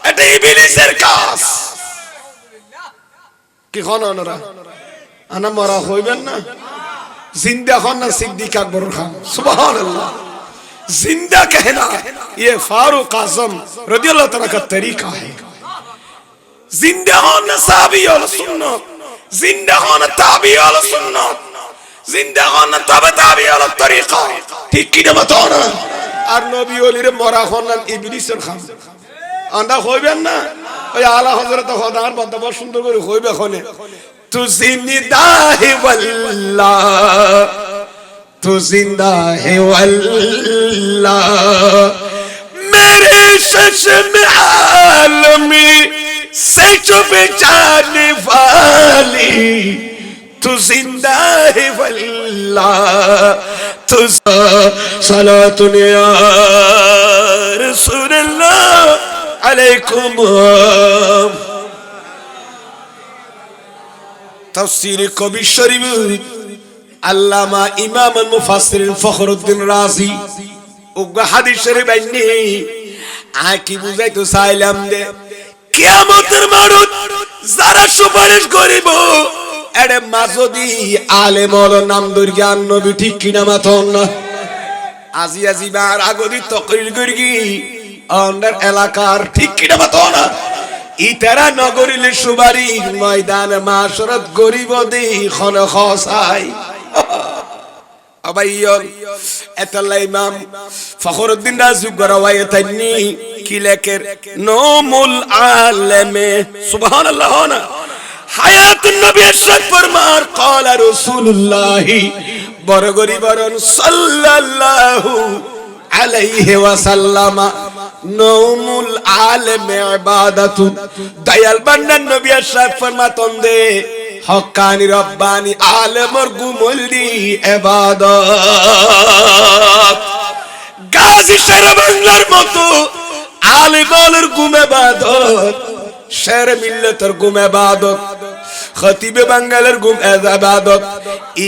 এটা ইবলিসের কাজ কি খননরা আনা মরা হইবেন না জিন্দা হন না সিদ্দিক আকবর খান সুবহানাল্লাহ जिंदा कहना ये फारूक आजम रदियल्लाहु ताला का तरीका है जिंदा होना साहबी और सुन्नत जिंदा होना ताबी और सुन्नत जिंदा होना ताबी और तरीका ठीक की ना बताओ ना और नबी ওলির মরা হন ইবলিসের খান আন্দা হইবেন না ওই আলা হযরত খোদার বন্ধ সুন্দর করে হইবে খনে তু জিন্দা হে ওয়াল্লাহ तू जिंदा है वल्लाह मेरे चश्म आलमी से चुप जाने वाली तू जिंदा है वल्लाह तू सलातुन या रसूलल्लाह अलैकुम तफसीर कबीर शरीफ আল্লামা ইমাম মুফাসসির ফখরুদ্দিন রাজি ওগা হাদিস শরীফ আইনি কি বুঝাইতো চাইলাম দে কিয়ামতের মারুত যারা সুপারিশ করিব এডে মাসুদি আলেম হলো নাম দুর্গান নবী ঠিক কি না মাথন না আজি বার আগদি তকরির করি অন্ডার এলাকার ঠিক কি না মাথন না ইতারা নগরীলে সুপারিশ ময়দান মাশরাত গরিব দি খন খসাই আবাইয়ন এতলা ইমাম ফখরুদ্দিন রাজি গরাওয়ায়াতানি কি লেখের নোমুল আলেমে সুবহানাল্লাহ না হায়াতুন নবী আশরাফ ফরমান قال রাসূলুল্লাহ বরগরি বরন সাল্লাল্লাহু আলাইহি ওয়াসাল্লাম নোমুল আলেমে ইবাদাতু দয়াল বান্দার নবী আশরাফ ফরমাতন দে হক্কানি রব্বানি আলেমর গুমলদি ইবাদত গাজী শের বাংলার মতো আলেমর গুম ইবাদত শের মিল্লাতের গুম ইবাদত খতিবে বাঙ্গালের গুম ইবাদত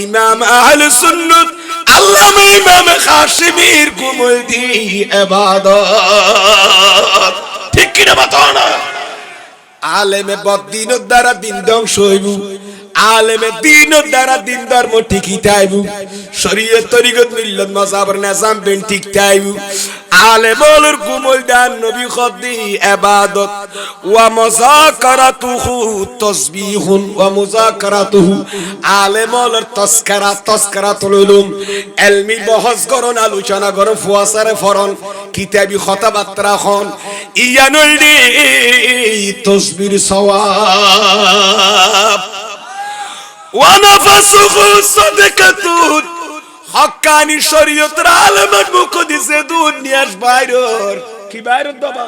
ইমাম আহলে সুন্নাত আল্লামা ইমাম কাসিমির গুমলদি ইবাদত ঠিক কি না বাতানা আলেমে বদিনের দ্বারা দিন ধ্বংস হইব আলেমে দিনের দ্বারা দিন ধর্ম ঠিকই তাইব শরীয়ত তরিকত মিল্লাত মাযহাবের নিজাম বেন ঠিক তাইব আলেমর গুমল দান নবী খদি ইবাদত ওয়া মুযাকারাতুহু তাসবিহুন ওয়া মুযাকারাতুহু আলেমর তাসকারাতুল উলুম ইলমি বহস করন আলোচনা করন ফুয়াসারে ফরন কিতাবি খতাবাত্রা খন ইয়ানুল দি তাসবির সওয়াব ওয়া নাফসুহু সাদাকাতুন হক্কানি শরীয়তের আলেমের মুখ দিছে দুনিয়ার বাইরের কি বাইরের বাবা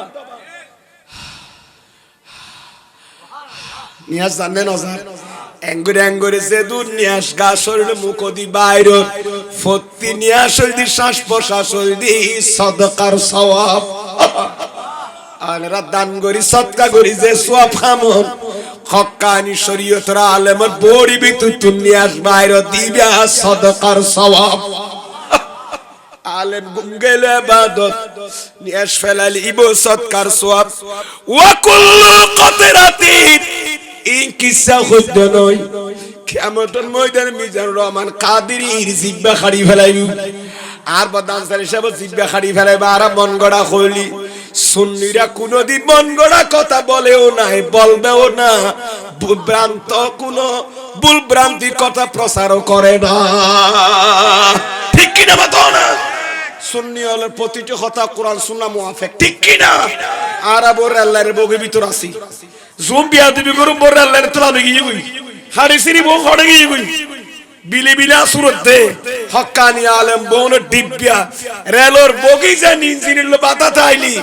নিয়াজ জানেন ওজার এঙ্গুরে এঙ্গুরে যে দুনিয়ার গা শরীর মুখ দি বাইরের ফতি নিয়াজ দি শ্বাস প্রশ্বাস দি সাদাকার সওয়াব আনরা দান করি সদকা করি যে সওয়াব কামন হক্কানি শরীয়তের আলেমের বড়ি ভিতর তুমি আসবাইর দিবা সাদাকার সওয়াব আলেম গুঙ্গেল ইবাদত নিয়াস ফেলাল ইবো সদকার সওয়াব ওয়া কুল্লু কতরাতিন ইন কিসা খুদ নয় কিয়ামতের ময়দানে মিজানুর রহমান কাদেরীর জিহ্বা খাড়ি ফেলাইবু আর বদানসার হিসাব জিহ্বা খাড়ি ফেলাইবা আর মন গড়া কইলি সুন্নিরা কোনদিন মন গড়া কথা বলেও না বলবেও না ভ্রান্ত কোন ভুল ভ্রান্তির কথা প্রচারও করে না ঠিক কি না বাতো না সুন্নি হলের প্রতিটি কথা কোরআন সুন্নাহ মুআফিক ঠিক কি না আর আবর আল্লাহর বগে ভিতর আছি জম্বিয়া দিবি গরু বর আল্লাহর তোলা গিয়ে গই হারিসিরি বো খড়ে গিয়ে গই বিলি বিলা সুরতে হক্কানি আলেম বোন দিব্যা রেলর বগি জানি ইঞ্জিনের বাতা তাইলি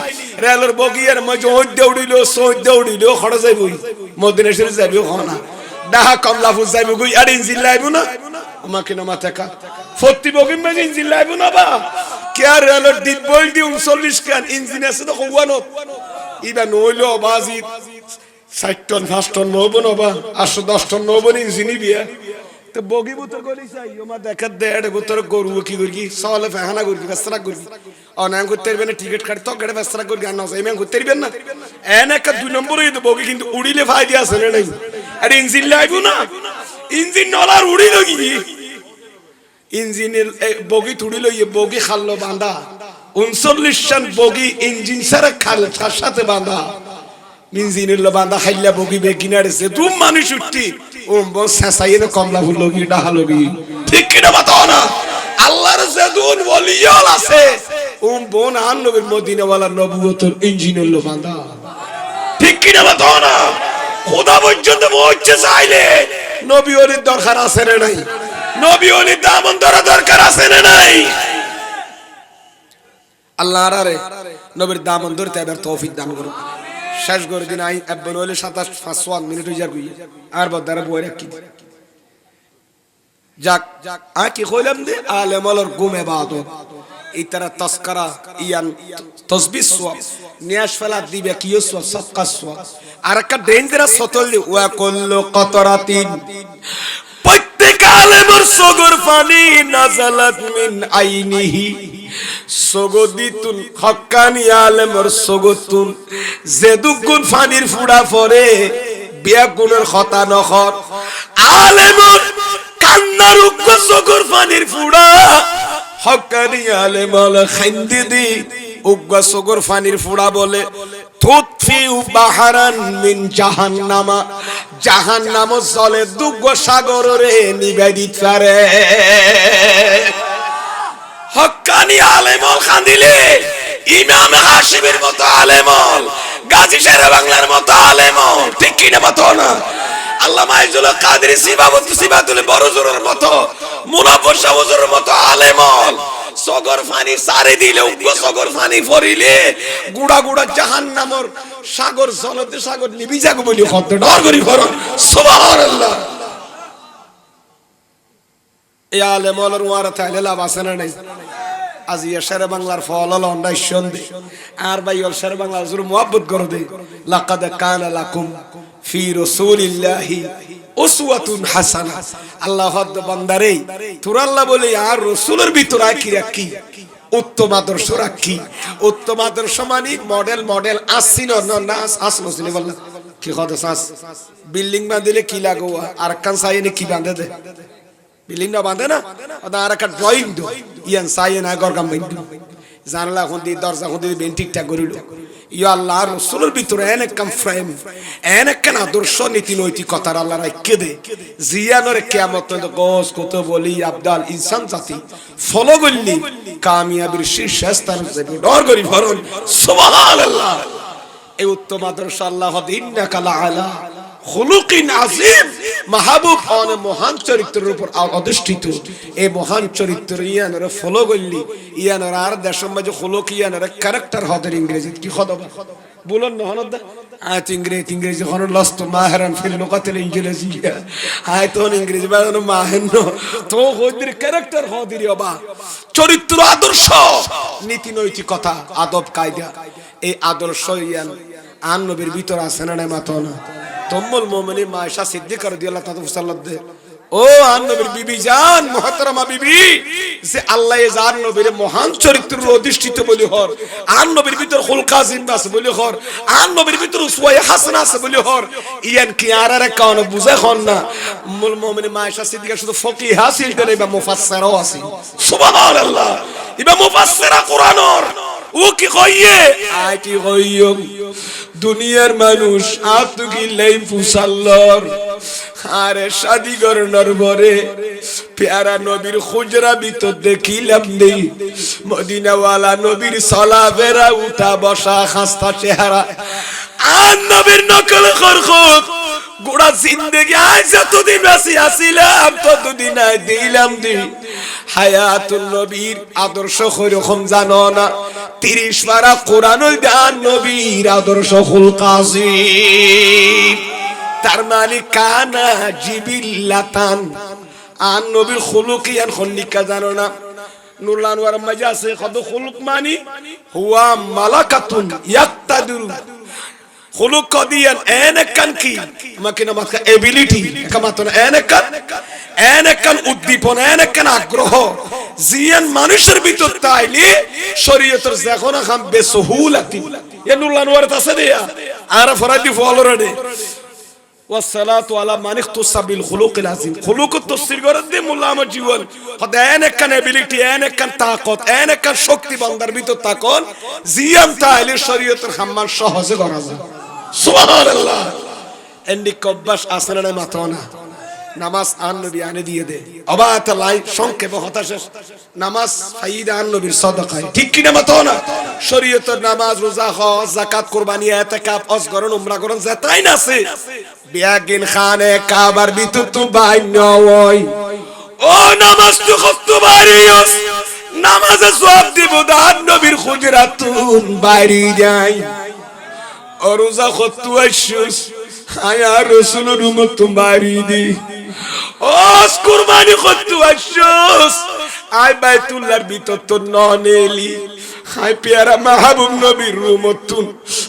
রেলর বগিয়ার মজে হইতে উড়িলো সইতে উড়িলো খড়ে যাইবই মদিনা শরীফ যাইবো খানা ডাহা কমলাপুর যাইবো গই আর ইঞ্জিন লাইবো না আমাকে না মাথাকা ফত্তি বগি মে ইঞ্জিন লাইবো না বা কে রেলর দিব্যই দি 39 কান ইঞ্জিন আছে তো কোয়ানো ইবা নইলো বাজি 60 টন 5 টন নবো না বা 810 টন নবো ইঞ্জিনই বিয়া তো বগি বুতর গলি চাই ওমা দেখা দেড় বুতর গরু কি করবি সলে ফাহানা করবি বেসরা করবি অনাম করতে পারবে না টিকিট কাট তো গড়ে বেসরা করবি আর না যাই ম্যান করতে পারবেন না এন একটা দুই নম্বর হইতো বগি কিন্তু উড়িলে ফায়দা আছে না নাই আর ইঞ্জিন লাইবো না ইঞ্জিন নলার উড়িল কি ইঞ্জিনের বগি তুড়িল ইয়ে বগি খাললো বাঁধা 39 টান বগি ইঞ্জিন সারা খাল সাথে বাঁধা ইঞ্জিনের বাঁধা খাইলা বগি বেগিনার সে তুম মানুষ উঠতি ওম বস সাইনে কমলা ফুল লগি ডাহা লগি ঠিক কি না বাতাও না আল্লাহর জাদুন ওলিয়াল আছে ওম বোন আন নবীর মদিনা ওয়ালা নবুয়তের ইঞ্জিনের বাঁধা ঠিক কি না বাতাও না খোদা পর্যন্ত পৌঁছে চাইলে নবী ওলির দরকার আছে না নাই নবী ওলির দামন ধরা দরকার আছে না নাই আল্লাহ আরে নবীর দামন ধরতে এবার তৌফিক দান করুন শেষ করে দিন আই এবন হইলে 27 মিনিট হই যাবি আর বদারে বই রাখি যাক আ কি কইলাম দে আলেমলর গুম ইবাদত এই তারা তাসকারা ইয়ান তাসবিহ সওয়াব নিয়াস ফেলা দিবে কিও সওয়াব সাদকা সওয়াব আর একটা ডেঞ্জারাস সতল ওয়া কুল্লু কতরাতিন প্রত্যেক আলেমর সগর পানি নাজালাত মিন আইনিহি সগদিতুন হক্কানি আলেমর সগতুন জেদুগুন ফানির ফুড়া পরে বিয়া গুণের খতা নখর আলেমর কান্নার উগ্র সগর ফানির ফুড়া হক্কানি আলেমল খাইন্দি দি উগ্র সগর ফানির ফুড়া বলে তুতফিউ বাহারান মিন জাহান্নামা জাহান্নাম জলে দুগ্গ সাগর রে নিবেদিত করে হক্কানি আলেমল খান্দিলে ইমাম হাশিমের মতো আলেমল গাজী শেরে বাংলার মতো আলেমল ঠিক কি না বাতো না আল্লামা আইজুল কাদেরী সিবাতুল বরজুরের মতো মুনাফর শাহ হুজুরের মতো আলেমল সগর ফানি সারে দিলে উগ্র সগর ফানি ফরিলে গুড়া গুড়া জাহান্নামর সাগর জলতে সাগর নিবি যাগো বলি কত ডর করি ফরন সুবহানাল্লাহ এই আলেমলর ওয়ারা তাইলে লাভ আছে না নাই আজি শেরে বাংলার ফল হলো অন্যায় আর ভাই শেরে বাংলার জোর মুহাব্বত করে দে লাকাদ কানা লাকুম ফি রাসূলিল্লাহি উসওয়াতুন হাসানাহ আল্লাহ হদ বান্দারে তোর আল্লাহ বলে আর রাসূলের ভিতর কি রাখি উত্তম আদর্শ রাখি উত্তম আদর্শ মানে মডেল আসিন না আসলো ছিল বল কি কথা সাস বিল্ডিং বাঁধলে কি লাগো আর কান সাইনে কি বাঁধে দে বিল্ডিং না বাঁধে না ওটা আর একটা ড্রয়িং দো ইয়ান সাইনে আগর কাম বিন্দু জানলা খুঁদি দরজা খুঁদি বেন ঠিকঠাক করিল ইয়া আল্লাহ রাসূলের ভিতরে এনে কাম ফ্রেম এনে কেন আদর্শ নীতি নৈতিকতার আল্লাহ রাখকে দে জিয়ানোর কিয়ামত তো গোস কত বলি আবদাল ইনসান জাতি ফলো করলি কামিয়াবির শীর্ষস্থান যাবে ডর করি ফরন সুবহানাল্লাহ এই উত্তম আদর্শ আল্লাহ ইন্নাকা লাআলা খুলুকিন আযীম মাহবুব অন মহান চরিত্রের উপর অধিষ্ঠিত এই মহান চরিত্র ইয়ানের ফলো করলি ইয়ানের আর দেশের মাঝে খুলুক ইয়ানের ক্যারেক্টার হদের ইংরেজি কি খদবা বলুন না হনদ আত ইংরেজি হন লস্ত মাহরান ফিল লুগাতিল ইংরেজিয়া আয় তো ইংরেজি বানো মাহেন তো হদের ক্যারেক্টার হদের অবা চরিত্র আদর্শ নীতি নৈতিকতা আদব কায়দা এই আদর্শ ইয়ান আন নবীর ভিতর আছে না মাতো না তুম্মুল মুমিনিন মা আয়েশা সিদ্দিকা রাদিয়াল্লাহু তাআলা ও আন নবীর বিবি জান মুহতারামা বিবি যে আল্লাহ এ জান নবীর মহান চরিত্রের অধিষ্ঠিত বলি হর আন নবীর ভিতর খুলকা জিন্দা আছে বলি হর আন নবীর ভিতর উসওয়ায়ে হাসানা আছে বলি হর ইয়ান কি আরারে কারণে বুঝা হন না উম্মুল মুমিনিন মা আয়েশা সিদ্দিকা শুধু ফকিহ হাসিল দেন বা মুফাসসিরও আছে সুবহানাল্লাহ ইবা মুফাসসিরা কুরআনর ও কি কইয়ে আই কি কইয়ম দুনিয়ার মানুষ আতুকি লাই ফুসাল্লর আরে শাদি করনর পরে প্যারা নবীর খুজরা ভিতর দেখিলাম নেই মদিনা ওয়ালা নবীর সালাফেরা উঠা বসা খাস্তা চেহারা আর নবীর নকল করখুক গোড়া জিন্দেগি আজ যতদিন বাঁচি আসিলাম ততদিন দিলাম দি হায়াতুল নবীর আদর্শ কইরকম জানো না 30 পারা কোরআনুল দান নবীর আদর্শ হুল কাযিম তার মানে কানা জিবিল্লাতান আন নবীর খুলুকিয়ান খন্নিকা জানো না নুরুল আনওয়ার মাঝে আছে কত খুলুক মানে হুয়া মালাকাতুন ইয়াক্তাদিরু খুলুক কদিয়ান এনেকান কি মাকিনা মাকা এবিলিটি কামাতন এনেকান উদ্দীপন এনেকান আগ্রহ জিয়ান মানুষের ভিতর তাইলে শরীয়তের যখন খাম বেসহুলাতি এ নুরুল আনওয়ার আছে দেয়া আর ফরাদি ফলরেডে والصلاه على من اختص بالخلق العظيم خلق التصير গরদ দে মোল্লা আমার জীবন কদায়ন কান এবিলিটি এন কান তাকত এন কান শক্তি বান্দার ভিতর তাকন জিয়াম তাইলে শরীয়তের সম্মান সহজে করা যায় সুবহানাল্লাহ এন্ডি কব্বাস আসনা মাতনা নামাজ আন নবী আনে দিয়ে দে অবাত লাই সংক্ষেপে হতাশেষ নামাজ ফায়দা আন নবীর সাদাকা ঠিক কি না মাতনা শরীয়তের নামাজ রোজা হজ যাকাত কুরবানি ইতিকাফ হজ করন উমরা করন যেটাই না আছে বিয়াগিন খানে কাবার ভিতর তো বাইন ওই ও নামাজ তো কত বারিয়স নামাজে জবাব দিব দান নবীর খুজরাতুন বাইরে যায় ও রোজা কত আশুস আয়া রাসূলুর উম্মত বাইরে দি ও কুরবানি কত আশুস আই বাইতুল্লাহর ভিতর তো ননেলি হাই প্যারা মাহবুব নবীর রুমতুন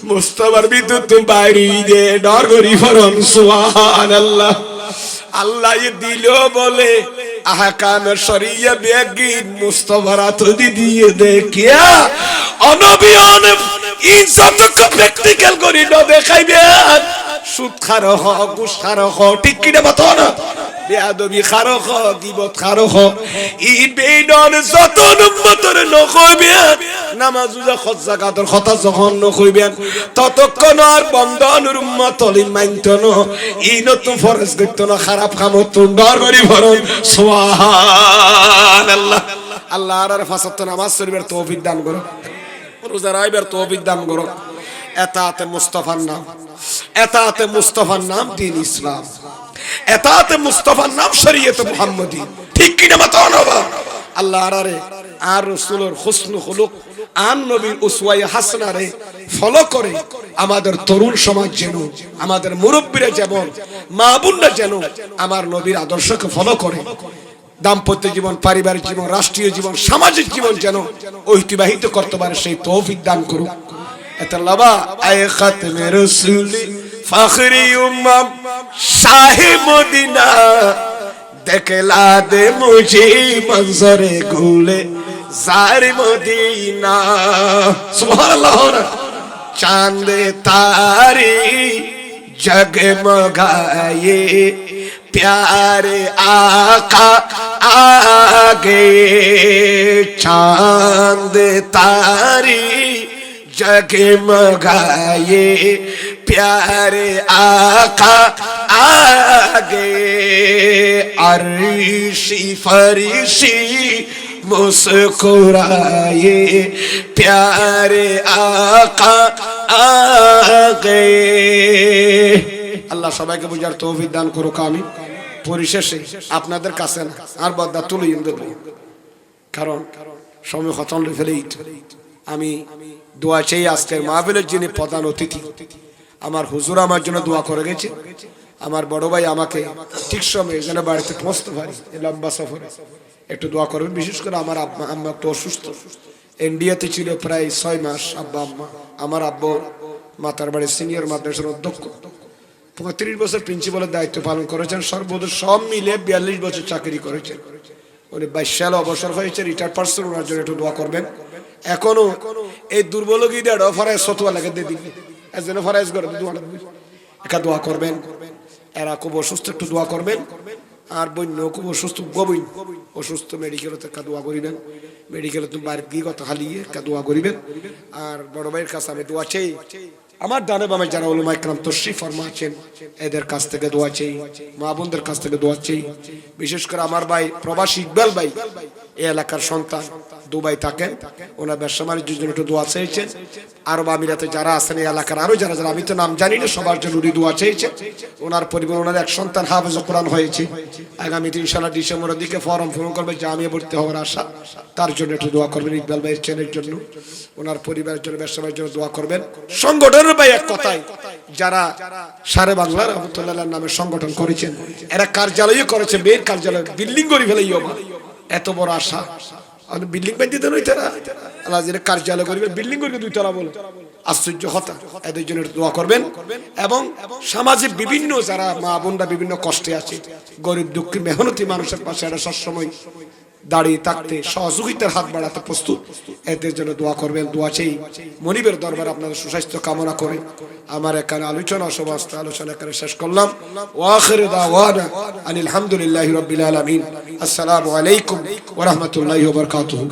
মুস্তাফার ভিতর তো বাইরে দে ডর করি ফরন সুবহানাল্লাহ আল্লাহ দিলো বলে আহকাম শরিয়া বেগিন মুস্তাফার হাত দিয়ে দেখিয়া অনবিয়ন ইজ্জত প্র্যাকটিক্যাল করি না দেখাইবে সুদ খারো হ ঘুষ খারো হ ঠিক কি না বাতো না বেয়াদবি খারো হ গীবত খারো হ ই বেদন যত উম্মতের নকইবে নামাজ রোজা হজ যাকাতের কথা যখন নকইবেন ততক্ষণ আর বন্ধনের উম্মত হলিন মানতো না ই নতুন ফরজ করতো না খারাপ কাম হতো ডর করি ভরণ সুবহানাল্লাহ আল্লাহ আর ফাসাত নামাজ শরীফের তৌফিক দান করো রোজা রাইবের তৌফিক দান করো এতাতে মুস্তাফার নাম এতাতে মুস্তাফার নাম দ্বীন ইসলাম এতাতে মুস্তাফার নাম শরীয়ত মুহাম্মদী ঠিক কি না মাতানো আল্লাহ আর রাসূলের হুসনুল খুলুক আন নবীর উসওয়ায়ে হাসানা রে ফলো করে আমাদের তরুণ সমাজ যেন আমাদের মুরব্বিরা যেমন মা বোনরা যেন আমার নবীর আদর্শকে ফলো করে দাম্পত্য জীবন পারিবারিক জীবন রাষ্ট্রীয় জীবন সামাজিক জীবন যেন ঐতিবাহিত করতে পারে সেই তৌফিক দান করুক এটা লাবা আয় খাতমে রাসূল ফখরি উম্মাম শাহে মদিনা দেখলা দে মুঝে মনজরে গুলে জারে মদিনা সুবহানাল্লাহ চাঁদ তারে जगमगाए प्यारे आका आगे चांद तारी जगमगाए प्यारे आका आगे अर्शी फरिशी मुस्कुराए प्यारे आका आगे আল্লাহ সবাইকে বুঝার তৌফিক দান করুক আমি পরিশেষে আপনাদের কাছে না আর বদা তুলে দেব কারণ সময় খতম ফেলেই আমি দোয়া চাই আজকের মাহফিলের যিনি প্রধান অতিথি আমার হুজুর আমার জন্য দোয়া করে গেছে আমার বড় ভাই আমাকে ঠিক সময়ে যেন বাড়িতে পৌঁছতে পারি লম্বা সফরে একটু দোয়া করবেন বিশেষ করে আমার আম্মা একটু অসুস্থ ইন্ডিয়াতে ছিল প্রায় 6 মাস আব্বা আম্মা আমার আব্বু মাতার বাড়ির সিনিয়র মাদ্রাসার অধ্যক্ষ 35 বছর প্রিন্সিপালের দায়িত্ব পালন করেছেন, সর্বোচ্চ সব মিলে 42 বছর চাকরি করেছেন। উনি 22 সালে অবসর হয়েছে, রিটায়ার্ড পারসন, ওনার জন্য একটু দোয়া করবেন। এখনো এই দুর্বলগীদের ফরাজ সতোয়া লাগে দিয়ে দিবে, এর জন্য ফরাজ করে একা দোয়া করবেন। এরা খুব অসুস্থ, একটু দোয়া করবেন। আর বন্য খুব অসুস্থ, গবইন অসুস্থ, মেডিকেলে তো দোয়া করিবেন। মেডিকেলে তুমি বাইরে গিয়ে কথা হালিয়ে দোয়া করিবেন। আর বড় ভাইয়ের কাছে আমি দোয়া চাই, আমার ডানে বামে যারা উলামা ইকরাম তশরিফ ফরমা আছেন এদের কাছ থেকে দোয়া চাই, মা বোনদের কাছ থেকে দোয়া চাই। বিশেষ করে আমার ভাই প্রবাসী ইকবাল ভাই, এই এলাকার সন্তান, দুবাই থাকেন, ওনার ব্যবসা বাণিজ্যের জন্য একটু দোয়া চেয়েছেন। আরব আমিরাতে যারা আছেন এই এলাকার আরো যারা যারা, আমি তো নাম জানি না, সবার জন্য উনি দোয়া চেয়েছেন। ওনার পরিবার, ওনার এক সন্তান হাফেজ কোরআন হয়েছে, আগামীতে ইনশাআল্লাহ ডিসেম্বরের দিকে ফর্ম করবে জামিয়া ভর্তি হওয়ার আশা, তার জন্য একটু দোয়া করবেন। ইকবাল ভাইয়ের ছেলের জন্য, ওনার পরিবারের জন্য, ব্যবসা বাণিজ্যের জন্য দোয়া করবেন। সংগঠনের ভাই এক কথায় যারা সারে বাংলা রহমতুল্লাহ নামে সংগঠন করেছেন, এরা কার্যালয় করেছে, মেয়ের কার্যালয় বিল্ডিং করে ফেলেই এত বড় আশা। বিল্ডিং বানিয়ে দেন, আল্লাহ কার্যালয় করবে, বিল্ডিং করবে 2 তলা বলে, আশ্চর্য কথা। এদের জন্য দোয়া করবেন। এবং সমাজে বিভিন্ন যারা মা বোনরা বিভিন্ন কষ্টে আছে, গরিব দুঃখী মেহনতি মানুষের পাশে এরা সবসময় দাঁড়িয়ে থাকতে, সহযোগিতার হাত বাড়াতে প্রস্তুত, এদের জন্য দোয়া করবেন। দোয়া চাই। মনিবের দরবারে আপনাদের সুস্বাস্থ্য কামনা করে আমার এখানে আলোচনা, সমস্ত আলোচনা এখানে শেষ করলাম। ওয়া আখিরু দাওয়ানা আনিল হামদুলিল্লাহি রাব্বিল আলামিন। আসসালামু আলাইকুম ওয়া রাহমাতুল্লাহি ওয়া বারাকাতুহু।